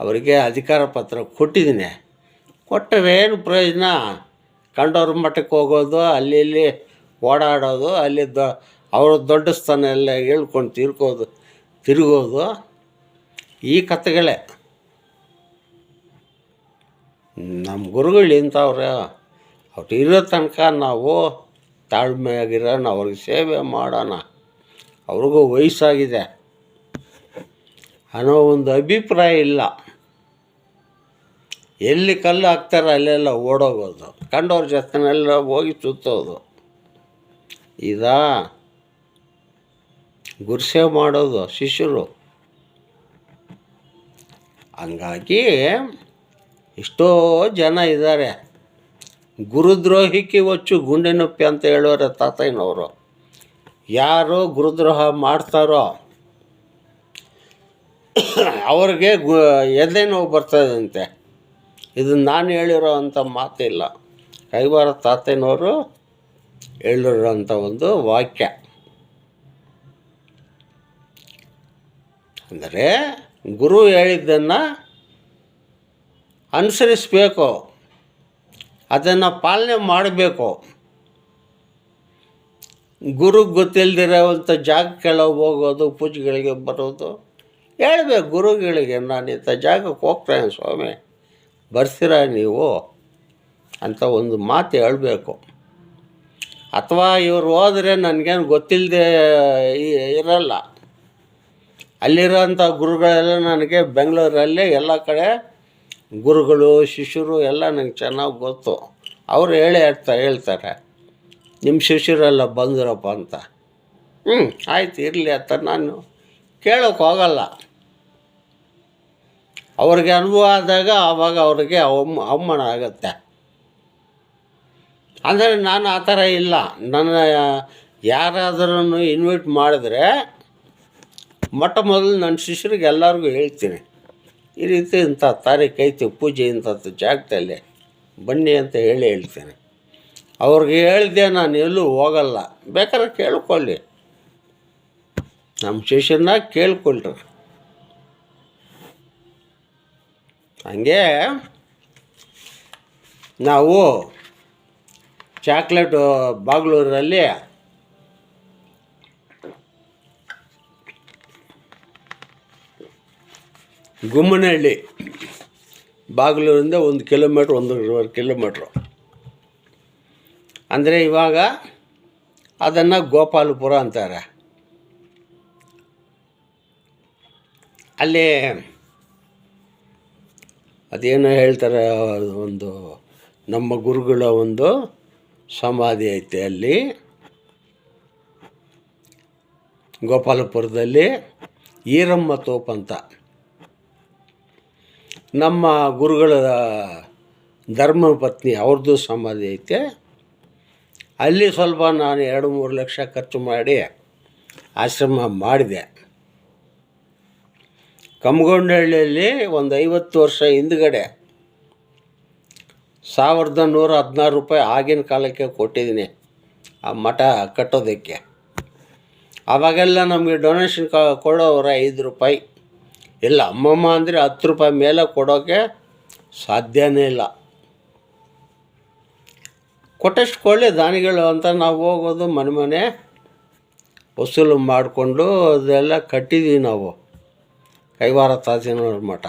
ಅವರಿಗೆ ಅಧಿಕಾರ ಪತ್ರ ಕೊಟ್ಟಿದ್ದೀನಿ. ಕೊಟ್ಟರೆ ಏನು ಪ್ರಯೋಜನ? ಕಂಡವ್ರ ಮಠಕ್ಕೆ ಹೋಗೋದು, ಅಲ್ಲಿ ಓಡಾಡೋದು, ಅಲ್ಲಿ ಅವ್ರ ದೊಡ್ಡ ಸ್ಥಾನ ಎಲ್ಲ ಹೇಳ್ಕೊಂಡು ತಿರುಗೋದು ಈ ಕಥೆಗಳೇ. ನಮ್ಮ ಗುರುಗಳು ಇಂಥವ್ರೆ. ಅವ್ರು ಇರೋ ತನಕ ನಾವು ತಾಳ್ಮೆಯಾಗಿರೋಣ, ಅವ್ರಿಗೆ ಸೇವೆ ಮಾಡೋಣ. ಅವ್ರಿಗೂ ವಯಸ್ಸಾಗಿದೆ ಅನ್ನೋ ಒಂದು ಅಭಿಪ್ರಾಯ ಇಲ್ಲ. ಎಲ್ಲಿ ಕಲ್ಲು ಹಾಕ್ತಾರೆ ಅಲ್ಲೆಲ್ಲ ಓಡೋಗೋದು, ಕಂಡವ್ರ ಜೊತೆನೆಲ್ಲ ಹೋಗಿ ಸುತ್ತೋದು, ಇದಾ ಗುರುಸೇವೆ ಮಾಡೋದು ಶಿಷ್ಯರು. ಹಂಗಾಗಿ ಎಷ್ಟೋ ಜನ ಇದ್ದಾರೆ. ಗುರುದ್ರೋಹಿಕ್ಕೆ ಹೊಚ್ಚು ಗುಂಡೆ ನೊಪ್ಪಿ ಅಂತ ಹೇಳೋರೆ ತಾತಯ್ಯನವರು. ಯಾರು ಗುರುದ್ರೋಹ ಮಾಡ್ತಾರೋ ಅವ್ರಿಗೆ ಎದೆ ನೋವು ಬರ್ತದಂತೆ. ಇದನ್ನು ನಾನು ಹೇಳಿರೋ ಅಂಥ ಮಾತಿಲ್ಲ, ಕೈವಾರ ತಾತಯ್ಯನವರು ಹೇಳಿರೋಂಥ ಒಂದು ವಾಕ್ಯ. ಅಂದರೆ ಗುರು ಹೇಳಿದ್ದನ್ನು ಅನುಸರಿಸಬೇಕು, ಅದನ್ನು ಪಾಲನೆ ಮಾಡಬೇಕು. ಗುರುಗೆ ಗೊತ್ತಿಲ್ಲದಿರೋವಂಥ ಜಾಗಕ್ಕೆಲ್ಲ ಹೋಗೋದು, ಪೂಜೆಗಳಿಗೆ ಬರೋದು, ಹೇಳಬೇಕು ಗುರುಗಳಿಗೆ, ನಾನು ಇಂಥ ಜಾಗಕ್ಕೆ ಹೋಗ್ತೇನೆ ಸ್ವಾಮಿ, ಬರ್ತೀರಾ ನೀವು ಅಂತ ಒಂದು ಮಾತು ಹೇಳಬೇಕು. ಅಥವಾ ಇವ್ರು ಹೋದರೆ ನನಗೇನು ಗೊತ್ತಿಲ್ಲದೆ ಇರಲ್ಲ. ಅಲ್ಲಿರೋಂಥ ಗುರುಗಳೆಲ್ಲ ನನಗೆ ಬೆಂಗಳೂರಲ್ಲೇ ಎಲ್ಲ ಕಡೆ ಗುರುಗಳು ಶಿಷ್ಯರು ಎಲ್ಲ ನನಗೆ ಚೆನ್ನಾಗಿ ಗೊತ್ತು. ಅವರು ಹೇಳ್ತಾರೆ ನಿಮ್ಮ ಶಿಷ್ಯರೆಲ್ಲ ಬಂದಿರಪ್ಪ ಅಂತ. ಆಯ್ತು ಇರಲಿ ಅಂತ ನಾನು ಕೇಳೋಕೆ ಹೋಗಲ್ಲ. ಅವ್ರಿಗೆ ಅನುಭವ ಆದಾಗ ಆವಾಗ ಅವ್ರಿಗೆ ಅವಮಾನ ಆಗುತ್ತೆ. ಅಂದರೆ ನಾನು ಆ ಥರ ಇಲ್ಲ. ನನ್ನ ಯಾರಾದರೂ ಇನ್ವೈಟ್ ಮಾಡಿದ್ರೆ ಮೊಟ್ಟ ಮೊದಲು ನನ್ನ ಶಿಷ್ಯರಿಗೆ ಎಲ್ಲರಿಗೂ ಹೇಳ್ತೀನಿ, ಈ ರೀತಿ ಇಂಥ ತಾರೀಕು ಐತಿ ಪೂಜೆ ಇಂಥದ್ದು ಜಾಗದಲ್ಲಿ ಬನ್ನಿ ಅಂತ ಹೇಳ್ತೀನಿ. ಅವ್ರಿಗೆ ಹೇಳಿದೆ ನಾನು ಎಲ್ಲೂ ಹೋಗಲ್ಲ. ಬೇಕಾದ್ರೆ ಕೇಳ್ಕೊಳ್ಳಿ, ನಮ್ಮ ಶಿಷ್ಯನ ಕೇಳ್ಕೊಳ್ರಿ. ಹಂಗೆ ನಾವು ಚಾಕ್ಲೇಟು ಬಾಗ್ಲೂರಲ್ಲಿ ಗುಮ್ಮನಹಳ್ಳಿ ಬಾಗಿಲೂರಿಂದ 1 ಕಿಲೋಮೀಟ್ರ್ 1.5 ಕಿಲೋಮೀಟ್ರು. ಅಂದರೆ ಇವಾಗ ಅದನ್ನು ಗೋಪಾಲಪುರ ಅಂತಾರೆ. ಅಲ್ಲಿ ಅದೇನೋ ಹೇಳ್ತಾರೆ, ಒಂದು ನಮ್ಮ ಗುರುಗಳ ಒಂದು ಸಮಾಧಿ ಐತೆ ಅಲ್ಲಿ ಗೋಪಾಲಪುರದಲ್ಲಿ. ಈರಮ್ಮ ತೋಪ್ ಅಂತ ನಮ್ಮ ಗುರುಗಳ ಧರ್ಮಪತ್ನಿ ಅವ್ರದ್ದು ಸಮಾಧಿ ಐತೆ. ಅಲ್ಲಿ ಸ್ವಲ್ಪ ನಾನು 2-3 ಲಕ್ಷ ಖರ್ಚು ಮಾಡಿ ಆಶ್ರಮ ಮಾಡಿದೆ. ಕಮ್ಮಗೊಂಡಹಳ್ಳಿಯಲ್ಲಿ ಒಂದು 50 ವರ್ಷ ಹಿಂದ್ಗಡೆ ₹1,116 ಆಗಿನ ಕಾಲಕ್ಕೆ ಕೊಟ್ಟಿದ್ದೀನಿ ಆ ಮಠ ಕಟ್ಟೋದಕ್ಕೆ. ಆವಾಗೆಲ್ಲ ನಮಗೆ ಡೊನೇಷನ್ ಕೊಡೋರು ₹5. ಇಲ್ಲ ಅಮ್ಮಮ್ಮ ಅಂದರೆ ₹10 ಮೇಲೆ ಕೊಡೋಕ್ಕೆ ಸಾಧ್ಯನೇ ಇಲ್ಲ. ಕೊಟ್ಟಷ್ಟು ಕೊಳ್ಳಿ ದಾನಿಗಳು ಅಂತ ನಾವು ಹೋಗೋದು ಮನೆ ವಸೂಲು ಮಾಡಿಕೊಂಡು ಅದೆಲ್ಲ ಕಟ್ಟಿದ್ದೀವಿ ನಾವು. ಕೈವಾರ ತಾತನವ್ರ ಮಠ,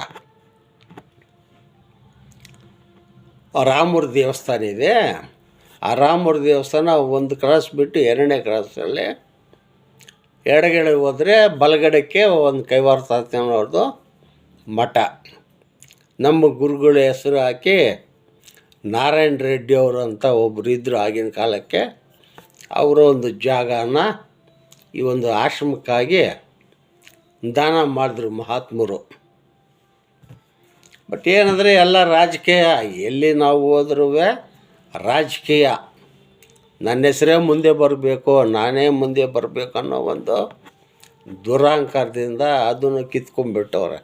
ರಾಮೂರು ದೇವಸ್ಥಾನ ಇದೆ. ಆ ರಾಮೂರು ದೇವಸ್ಥಾನ ಒಂದು ಕ್ರಾಸ್ ಬಿಟ್ಟು 2ನೇ ಕ್ರಾಸಲ್ಲಿ ಎಡಗಡೆ ಹೋದರೆ ಬಲಗಡೆಗೆ ಒಂದು ಕೈವಾರ ತಾತನವ್ರದ್ದು ಮಠ. ನಮ್ಮ ಗುರುಗಳ ಹೆಸರು ಹಾಕಿ ನಾರಾಯಣ ರೆಡ್ಡಿ ಅವರು ಅಂತ ಒಬ್ಬರು ಇದ್ದರು ಆಗಿನ ಕಾಲಕ್ಕೆ. ಅವರು ಒಂದು ಜಾಗನ ಈ ಒಂದು ಆಶ್ರಮಕ್ಕಾಗಿ ದಾನ ಮಾಡಿದ್ರು ಮಹಾತ್ಮರು. ಬಟ್ ಏನಂದರೆ ಎಲ್ಲ ರಾಜಕೀಯ, ಎಲ್ಲಿ ನಾವು ಹೋದ್ರೂ ರಾಜಕೀಯ. ನನ್ನ ಹೆಸರೇ ಮುಂದೆ ಬರಬೇಕು, ನಾನೇ ಮುಂದೆ ಬರಬೇಕು ಅನ್ನೋ ಒಂದು ದುರಹಂಕಾರದಿಂದ ಅದನ್ನು ಕಿತ್ಕೊಂಡ್ಬಿಟ್ಟವ್ರೆ.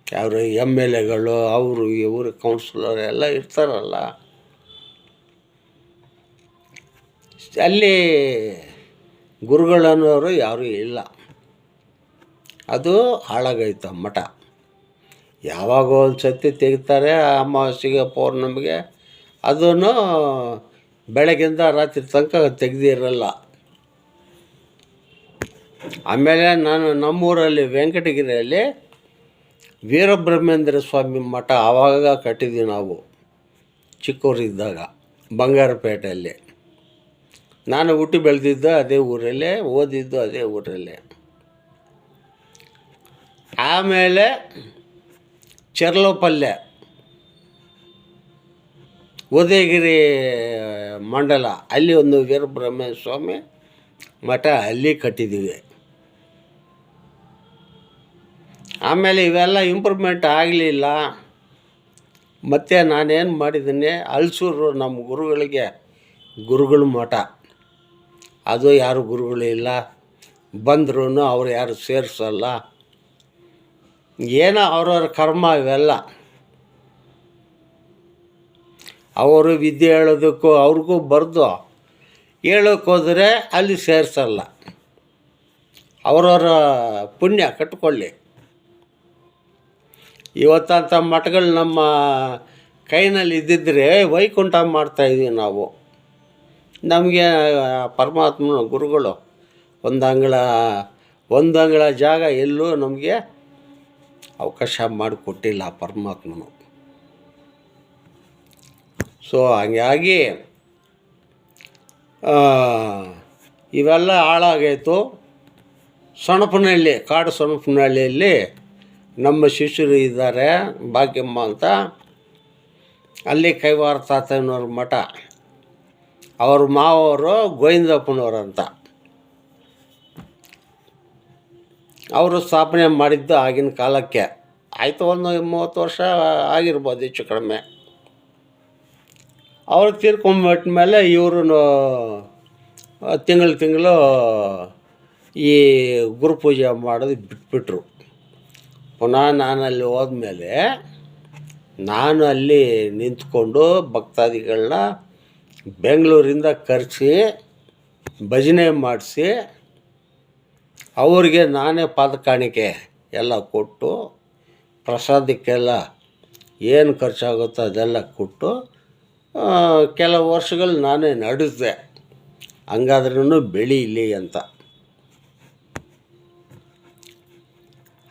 ಅವರು MLAಗಳು, ಅವರು ಇವರು ಕೌನ್ಸಿಲರ್ ಎಲ್ಲ ಇರ್ತಾರಲ್ಲ, ಅಲ್ಲಿ ಗುರುಗಳನ್ನೋರು ಯಾರೂ ಇಲ್ಲ. ಅದು ಹಾಳಾಗೈತೆ ಮಠ. ಯಾವಾಗ ಒಂದು ಸತಿ ತೆಗಿತಾರೆ ಅಮಾವಾಸ್ಯೆಗೆ ಪೌರ್ಣಮಿಗೆ, ಅದನ್ನು ಬೆಳಗ್ಗಿಂದ ರಾತ್ರಿ ತನಕ ತೆಗೆದಿರಲ್ಲ. ಆಮೇಲೆ ನಾನು ನಮ್ಮೂರಲ್ಲಿ ವೆಂಕಟಗಿರಿಯಲ್ಲಿ ವೀರಬ್ರಹ್ಮೇಂದ್ರ ಸ್ವಾಮಿ ಮಠ ಆವಾಗ ಕಟ್ಟಿದ್ವಿ ನಾವು ಚಿಕ್ಕವರಿದ್ದಾಗ, ಬಂಗಾರಪೇಟೆಯಲ್ಲಿ. ನಾನು ಹುಟ್ಟಿ ಬೆಳೆದಿದ್ದು ಅದೇ ಊರಲ್ಲೇ, ಓದಿದ್ದು ಅದೇ ಊರಲ್ಲೇ. ಆಮೇಲೆ ಚರ್ಲೋಪಲ್ಯ ಉದಯಗಿರಿ ಮಂಡಲ, ಅಲ್ಲಿ ಒಂದು ವೀರಬ್ರಹ್ಮೇಂದ್ರ ಸ್ವಾಮಿ ಮಠ ಅಲ್ಲಿ ಕಟ್ಟಿದ್ದೀವಿ. ಆಮೇಲೆ ಇವೆಲ್ಲ ಇಂಪ್ರೂವ್ಮೆಂಟ್ ಆಗಲಿಲ್ಲ. ಮತ್ತು ನಾನೇನು ಮಾಡಿದ್ದೀನಿ, ಹಲ್ಸೂರು ನಮ್ಮ ಗುರುಗಳಿಗೆ ಗುರುಗಳ ಮಠ, ಅದು ಯಾರು ಗುರುಗಳಿಲ್ಲ, ಬಂದ್ರೂ ಅವ್ರು ಯಾರು ಸೇರಿಸಲ್ಲ. ಏನೋ ಅವ್ರವ್ರ ಕರ್ಮ ಇವೆಲ್ಲ. ಅವರು ವಿದ್ಯೆ ಹೇಳೋದಕ್ಕೂ ಅವ್ರಿಗೂ ಬರೆದು ಹೇಳೋಕ್ಕೋದ್ರೆ ಅಲ್ಲಿ ಸೇರಿಸಲ್ಲ. ಅವರವರ ಪುಣ್ಯ ಕಟ್ಕೊಳ್ಳಿ. ಇವತ್ತಂಥ ಮಠಗಳು ನಮ್ಮ ಕೈನಲ್ಲಿ ಇದ್ದಿದ್ದರೆ ವೈಕುಂಠ ಮಾಡ್ತಾಯಿದ್ದೀವಿ ನಾವು. ನಮಗೆ ಪರಮಾತ್ಮನ ಗುರುಗಳು ಒಂದು ಅಂಗಳ ಜಾಗ ಎಲ್ಲೂ ನಮಗೆ ಅವಕಾಶ ಮಾಡಿಕೊಟ್ಟಿಲ್ಲ ಪರಮಾತ್ಮನು. ಸೊ ಹಂಗಾಗಿ ಇವೆಲ್ಲ ಹಾಳಾಗೈತು. ಕಾಡು ಸೊಣಪನಹಳ್ಳಿಯಲ್ಲಿ ನಮ್ಮ ಶಿಷ್ಯರು ಇದ್ದಾರೆ, ಭಾಗ್ಯಮ್ಮ ಅಂತ. ಅಲ್ಲಿ ಕೈವಾರ ತಾತನವ್ರ ಮಠ. ಅವ್ರ ಮಾವರು ಗೋವಿಂದಪ್ಪನವ್ರಂತ. ಅವರು ಸ್ಥಾಪನೆ ಮಾಡಿದ್ದು ಆಗಿನ ಕಾಲಕ್ಕೆ ಆಯಿತು, ಒಂದು 30 ವರ್ಷ ಆಗಿರ್ಬೋದು ಹೆಚ್ಚು ಕಡಿಮೆ. ಅವ್ರು ತೀರ್ಕೊಂಬಿಟ್ಟ ಮೇಲೆ ಇವರು ತಿಂಗಳು ಈ ಗುರುಪೂಜೆ ಮಾಡೋದು ಬಿಟ್ಬಿಟ್ರು. ಪುನಃ ನಾನು ಅಲ್ಲಿ ಹೋದ್ಮೇಲೆ ನಾನು ಅಲ್ಲಿ ನಿಂತ್ಕೊಂಡು ಭಕ್ತಾದಿಗಳನ್ನ ಬೆಂಗಳೂರಿಂದ ಕರೆಸಿ ಭಜನೆ ಮಾಡಿಸಿ ಅವ್ರಿಗೆ ನಾನೇ ಪಾದ ಕಾಣಿಕೆ ಎಲ್ಲ ಕೊಟ್ಟು, ಪ್ರಸಾದಕ್ಕೆಲ್ಲ ಏನು ಖರ್ಚಾಗುತ್ತೋ ಅದೆಲ್ಲ ಕೊಟ್ಟು ಕೆಲವು ವರ್ಷಗಳು ನಾನೇ ನಡೆಸಿದೆ. ಹಂಗಾದ್ರೂ ಬೆಳೀಲಿ ಅಂತ.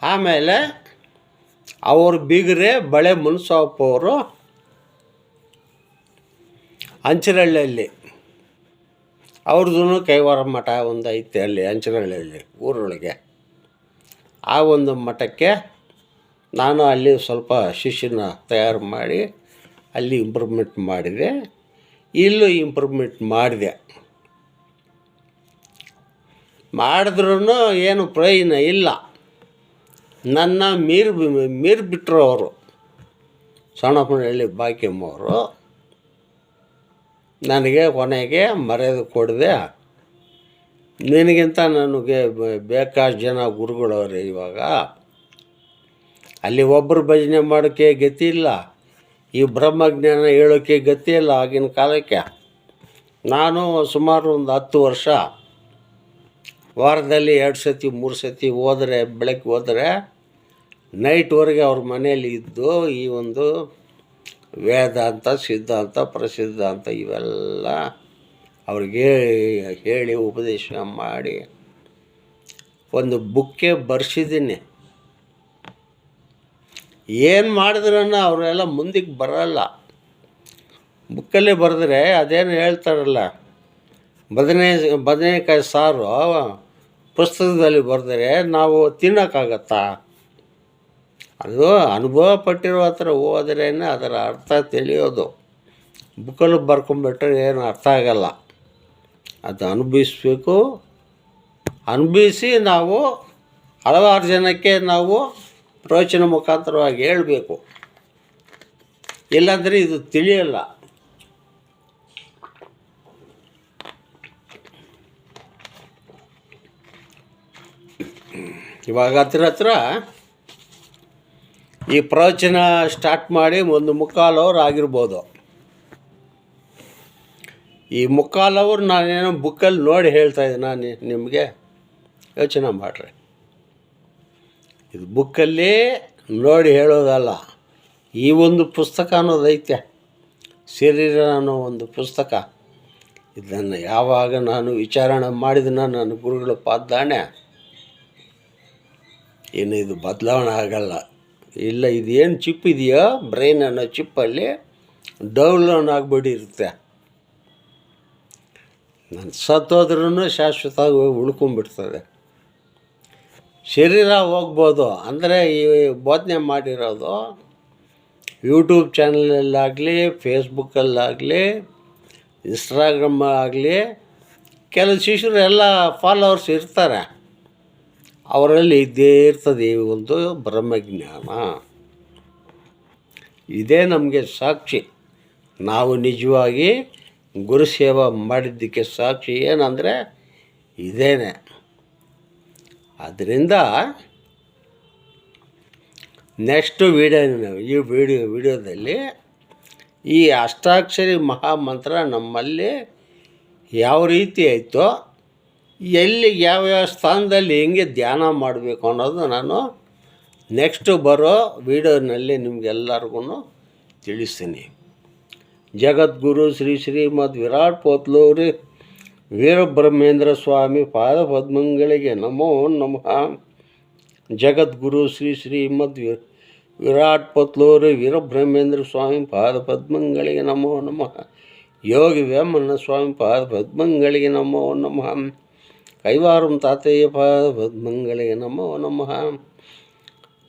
ಆಮೇಲೆ ಅವರು ಬೀಗರೆ ಬಳೆ ಮುನ್ಸಪ್ಪ ಅವರು ಅಂಚನಹಳ್ಳಿಯಲ್ಲಿ ಅವ್ರದ್ದು ಕೈವಾರ ಮಠ ಒಂದು ಐತೆ ಅಲ್ಲಿ ಅಂಚನಹಳ್ಳಿಯಲ್ಲಿ ಊರೊಳಗೆ. ಆ ಒಂದು ಮಠಕ್ಕೆ ನಾನು ಅಲ್ಲಿ ಸ್ವಲ್ಪ ಶಿಷ್ಯನ ತಯಾರು ಮಾಡಿ ಅಲ್ಲಿ ಇಂಪ್ರೂವ್ಮೆಂಟ್ ಮಾಡಿದೆ. ಇಲ್ಲೂ ಇಂಪ್ರೂವ್ಮೆಂಟ್ ಮಾಡಿದ್ರೂ ಏನು ಪ್ರಯೋಜನ ಇಲ್ಲ. ನನ್ನ ಮೀರಿಬಿಟ್ರು ಅವರು, ಸಣ್ಣಪ್ಪನಹಳ್ಳಿ ಭಾಗ್ಯಮ್ಮವರು. ನನಗೆ ಕೊನೆಗೆ ಮರ್ಯಾದೆ ಕೊಡದೆ, ನಿನಗಿಂತ ನನಗೆ ಬೇಕಾದ ಜನ ಗುರುಗಳವ್ರೆ ಇವಾಗ, ಅಲ್ಲಿ ಒಬ್ಬರು ಭಜನೆ ಮಾಡೋಕ್ಕೆ ಗತಿ ಇಲ್ಲ, ಈ ಬ್ರಹ್ಮಜ್ಞಾನ ಹೇಳೋಕ್ಕೆ ಗತಿ ಇಲ್ಲ ಆಗಿನ ಕಾಲಕ್ಕೆ. ನಾನು ಸುಮಾರು ಒಂದು 10 ವರ್ಷ ವಾರದಲ್ಲಿ 2 ಸತಿ 3 ಸತಿ ಹೋದರೆ, ಬೆಳಗ್ಗೆ ಹೋದರೆ ನೈಟ್ವರೆಗೆ ಅವ್ರ ಮನೆಯಲ್ಲಿ ಇದ್ದು ಈ ಒಂದು ವೇದಾಂತ, ಸಿದ್ಧಾಂತ, ಪ್ರಸಿದ್ಧಾಂತ ಇವೆಲ್ಲ ಅವ್ರಿಗೆ ಹೇಳಿ ಉಪದೇಶ ಮಾಡಿ ಒಂದು ಬುಕ್ಕೆ ಬರ್ಸಿದ್ದೀನಿ. ಏನು ಮಾಡಿದ್ರೂ ಅವರೆಲ್ಲ ಮುಂದಕ್ಕೆ ಬರೋಲ್ಲ. ಬುಕ್ಕಲ್ಲೇ ಬರೆದ್ರೆ ಅದೇನು ಹೇಳ್ತಾರಲ್ಲ, ಬದನೆಕಾಯಿ ಸಾರು ಪುಸ್ತಕದಲ್ಲಿ ಬರೆದ್ರೆ ನಾವು ತಿನ್ನೋಕ್ಕಾಗತ್ತಾ? ಅದು ಅನುಭವ ಪಟ್ಟಿರೋ ಹತ್ರ ಹೋದ್ರೇ ಅದರ ಅರ್ಥ ತಿಳಿಯೋದು. ಬುಕ್ಕಲ್ಲಿ ಬರ್ಕೊಂಬಿಟ್ರೆ ಏನು ಅರ್ಥ ಆಗಲ್ಲ. ಅದು ಅನುಭವಿಸ್ಬೇಕು. ಅನುಭವಿಸಿ ನಾವು ಹಲವಾರು ಜನಕ್ಕೆ ನಾವು ಪ್ರವಚನ ಮುಖಾಂತರವಾಗಿ ಹೇಳಬೇಕು. ಇಲ್ಲಾಂದರೆ ಇದು ತಿಳಿಯಲ್ಲ. ಇವಾಗ ಹತ್ರ ಈ ಪ್ರವಚನ ಸ್ಟಾರ್ಟ್ ಮಾಡಿ 1 ಮುಕ್ಕಾಲು ಆಗಿರ್ಬೋದು. ಈ 1 ಮುಕ್ಕಾಲು ನಾನೇನೋ ಬುಕ್ಕಲ್ಲಿ ನೋಡಿ ಹೇಳ್ತಾಯಿದ್ದೆ. ನಾನು ನಿಮಗೆ ಯೋಚನೆ ಮಾಡಿರಿ, ಇದು ಬುಕ್ಕಲ್ಲಿ ನೋಡಿ ಹೇಳೋದಲ್ಲ. ಈ ಒಂದು ಪುಸ್ತಕ ಅನ್ನೋದೈತೆ, ಶರೀರ ಅನ್ನೋ ಒಂದು ಪುಸ್ತಕ. ಇದನ್ನು ಯಾವಾಗ ನಾನು ವಿಚಾರಣೆ ಮಾಡಿದನ ನನ್ನ ಗುರುಗಳ ಪಾದಾಣೆ, ಇನ್ನು ಇದು ಬದಲಾವಣೆ ಆಗಲ್ಲ. ಇಲ್ಲ, ಇದೇನು ಚಿಪ್ ಇದೆಯೋ ಬ್ರೈನ್ ಅನ್ನೋ ಚಿಪ್ಪಲ್ಲಿ ಡೌನ್ಲೋಡ್ ಆಗಿಬಿಟ್ಟಿರುತ್ತೆ. ನಾನು ಸತ್ತೋದ್ರೂ ಶಾಶ್ವತವಾಗಿ ಉಳ್ಕೊಂಬಿಡ್ತದೆ. ಶರೀರ ಹೋಗ್ಬೋದು ಅಂದರೆ ಈ ಬೋಧನೆ ಮಾಡಿರೋದು ಯೂಟ್ಯೂಬ್ ಚಾನಲಲ್ಲಾಗಲಿ, ಫೇಸ್ಬುಕ್ಕಲ್ಲಾಗಲಿ, ಇನ್ಸ್ಟಾಗ್ರಾಮ್ ಆಗಲಿ, ಕೆಲವು ಶಿಷ್ಯರು ಎಲ್ಲ ಫಾಲೋವರ್ಸ್ ಇರ್ತಾರೆ. ಅವರಲ್ಲಿ ಇದ್ದೇ ಇರ್ತದೆ ಈ ಒಂದು ಬ್ರಹ್ಮಜ್ಞಾನ. ಇದೇ ನಮಗೆ ಸಾಕ್ಷಿ. ನಾವು ನಿಜವಾಗಿ ಗುರುಸೇವೆ ಮಾಡಿದ್ದಕ್ಕೆ ಸಾಕ್ಷಿ ಏನಂದರೆ ಇದೇನೆ. ಆದ್ದರಿಂದ ನೆಕ್ಸ್ಟ್ ಈ ವಿಡಿಯೋದಲ್ಲಿ ಈ ಅಷ್ಟಾಕ್ಷರಿ ಮಹಾಮಂತ್ರ ನಮ್ಮಲ್ಲಿ ಯಾವ ರೀತಿ ಆಯಿತೋ, ಎಲ್ಲಿ ಯಾವ್ಯಾವ ಸ್ಥಾನದಲ್ಲಿ ಹೆಂಗೆ ಧ್ಯಾನ ಮಾಡಬೇಕು ಅನ್ನೋದು ನಾನು ನೆಕ್ಸ್ಟ್ ಬರೋ ವಿಡಿಯೋನಲ್ಲಿ ನಿಮಗೆಲ್ಲರಿಗೂ ತಿಳಿಸ್ತೀನಿ. ಜಗದ್ಗುರು ಶ್ರೀ ಶ್ರೀಮದ್ ವಿರಾಟ್ ಪೋತ್ಲೂರಿ ವೀರಬ್ರಹ್ಮೇಂದ್ರ ಸ್ವಾಮಿ ಪಾದಪದ್ಮಗಳಿಗೆ ನಮೋ ನಮಃ. ಜಗದ್ಗುರು ಶ್ರೀ ಶ್ರೀಮದ್ ವಿರಾಟ್ ಪೋತ್ಲೂರಿ ವೀರಬ್ರಹ್ಮೇಂದ್ರ ಸ್ವಾಮಿ ಪಾದಪದ್ಮಗಳಿಗೆ ನಮೋ ನಮಃ. ಯೋಗಿ ವೇಮನ ಸ್ವಾಮಿ ಪಾದಪದ್ಮಗಳಿಗೆ ನಮೋ ನಮಃ. ಕೈವಾರಂ ತಾತಯ್ಯ ಪಾದಪದ್ಮಗಳಿಗೆ ನಮೋ ನಮಃ.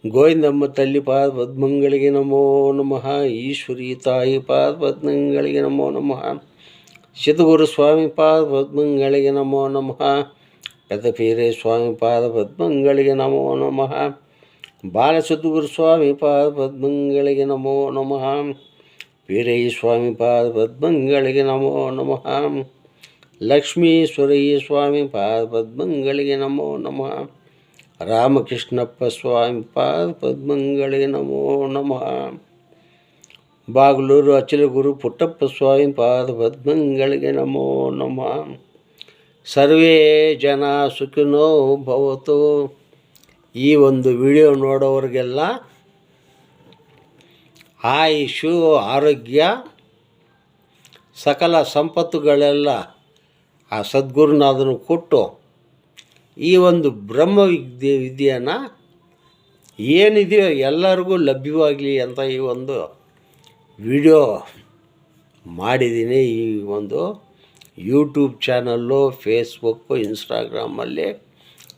ಗೋವಿಂದಮ್ಮ ತಲ್ಲಿ ಪಾದಪದ್ಮಗಳಿಗೆ ನಮೋ ನಮಃ. ಈಶ್ವರಿ ತಾಯಿ ಪಾದಪದ್ಮಗಳಿಗೆ ನಮೋ ನಮಃ. ಸಿದ್ಧಗುರು ಸ್ವಾಮಿ ಪಾದಪದ್ಮಗಳಿಗೆ ನಮೋ ನಮಃ. ಪೆದ್ದಪೀರೆ ಸ್ವಾಮಿ ಪಾದಪದ್ಮಗಳಿಗೆ ನಮೋ ನಮಃ. ಬಾಲಸಿದ್ಧಗುರು ಸ್ವಾಮಿ ಪಾದಪದ್ಮಗಳಿಗೆ ನಮೋ ನಮಃ. ವೀರಯ್ಯ ಸ್ವಾಮಿ ಪಾದಪದ್ಮಗಳಿಗೆ ನಮೋ ನಮಃ. ಲಕ್ಷ್ಮೀಶ್ವರಯ್ಯ ಸ್ವಾಮಿ ಪಾದಪದ್ಮಗಳಿಗೆ ನಮೋ ನಮಃ. ರಾಮಕೃಷ್ಣಪ್ಪ ಸ್ವಾಮಿ ಪಾದಪದ್ಮಗಳಿಗೆ ನಮೋ ನಮಃ. ಬಾಗಲೂರು ಅಚಲಗುರು ಪುಟ್ಟಪ್ಪ ಸ್ವಾಮಿ ಪಾದಪದ್ಮಗಳಿಗೆ ನಮೋ ನಮಃ. ಸರ್ವೇ ಜನ ಸುಖಿನೋ ಭವತು. ಈ ಒಂದು ವಿಡಿಯೋ ನೋಡೋರಿಗೆಲ್ಲ ಆಯುಷು, ಆರೋಗ್ಯ, ಸಕಲ ಸಂಪತ್ತುಗಳೆಲ್ಲ ಆ ಸದ್ಗುರುನಾಥನು ಕೊಟ್ಟು ಈ ಒಂದು ಬ್ರಹ್ಮ ವಿದ್ಯೆಯನ್ನು ಏನಿದೆಯೋ ಎಲ್ಲರಿಗೂ ಲಭ್ಯವಾಗಲಿ ಅಂತ ಈ ಒಂದು ವಿಡಿಯೋ ಮಾಡಿದ್ದೀನಿ. ಈ ಒಂದು ಯೂಟ್ಯೂಬ್ ಚಾನಲ್ಲು, ಫೇಸ್ಬುಕ್ಕು, ಇನ್ಸ್ಟಾಗ್ರಾಮಲ್ಲಿ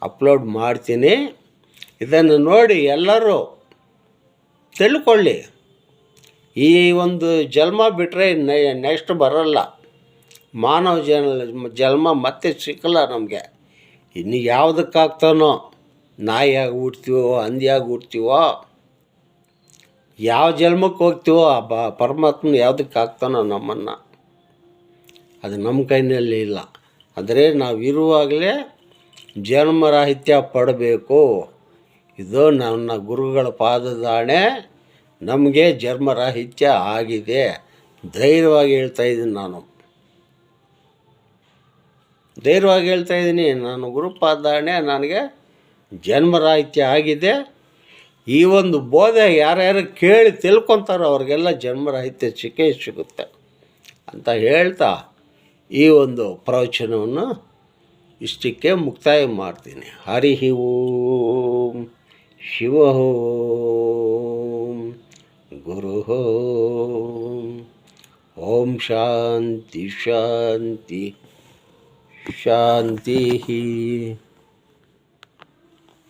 ಅಪ್ಲೋಡ್ ಮಾಡ್ತೀನಿ. ಇದನ್ನು ನೋಡಿ ಎಲ್ಲರೂ ತಿಳ್ಕೊಳ್ಳಿ. ಈ ಒಂದು ಜನ್ಮ ಬಿಟ್ಟರೆ ನೆಕ್ಸ್ಟ್ ಬರೋಲ್ಲ. ಮಾನವ ಜನ್ಮ ಮತ್ತೆ ಸಿಕ್ಕಲ್ಲ ನಮಗೆ. ಇನ್ನು ಯಾವುದಕ್ಕಾಗ್ತಾನೋ, ನಾಯಿಯಾಗಿ ಹುಡ್ತೀವೋ, ಹಂದಿಯಾಗಿ ಹುಡ್ತೀವೋ, ಯಾವ ಜನ್ಮಕ್ಕೆ ಹೋಗ್ತೀವೋ ಆ ಪರಮಾತ್ಮನ ಯಾವುದಕ್ಕಾಗ್ತಾನೋ ನಮ್ಮನ್ನು, ಅದು ನಮ್ಮ ಕೈನಲ್ಲಿ ಇಲ್ಲ. ಆದರೆ ನಾವು ಇರುವಾಗಲೇ ಜನ್ಮರಾಹಿತ್ಯ ಪಡಬೇಕು. ಇದು ನನ್ನ ಗುರುಗಳ ಪಾದದಾಣೆ, ನಮಗೆ ಜನ್ಮರಾಹಿತ್ಯ ಆಗಿದೆ. ಧೈರ್ಯವಾಗಿ ಹೇಳ್ತಾಯಿದ್ದೀನಿ, ಧೈರ್ಯವಾಗಿ ಹೇಳ್ತಾಯಿದ್ದೀನಿ. ನಾನು ಗುರು ಪಾದದಾಣೆ, ನನಗೆ ಜನ್ಮರಾಹಿತ್ಯ ಆಗಿದೆ. ಈ ಒಂದು ಬೋಧೆ ಯಾರ್ಯಾರು ಕೇಳಿ ತಿಳ್ಕೊತಾರೋ ಅವ್ರಿಗೆಲ್ಲ ಜನ್ಮರಾಹಿತ್ಯ ಸಿಗುತ್ತೆ ಅಂತ ಹೇಳ್ತಾ ಈ ಒಂದು ಪ್ರವಚನವನ್ನು ಇಷ್ಟಕ್ಕೆ ಮುಕ್ತಾಯ ಮಾಡ್ತೀನಿ. ಹರಿ ಓಂ ಶಿವ ಓಂ ಗುರು ಓಂ ಶಾಂತಿ ಶಾಂತಿ ಶಾಂತಿ.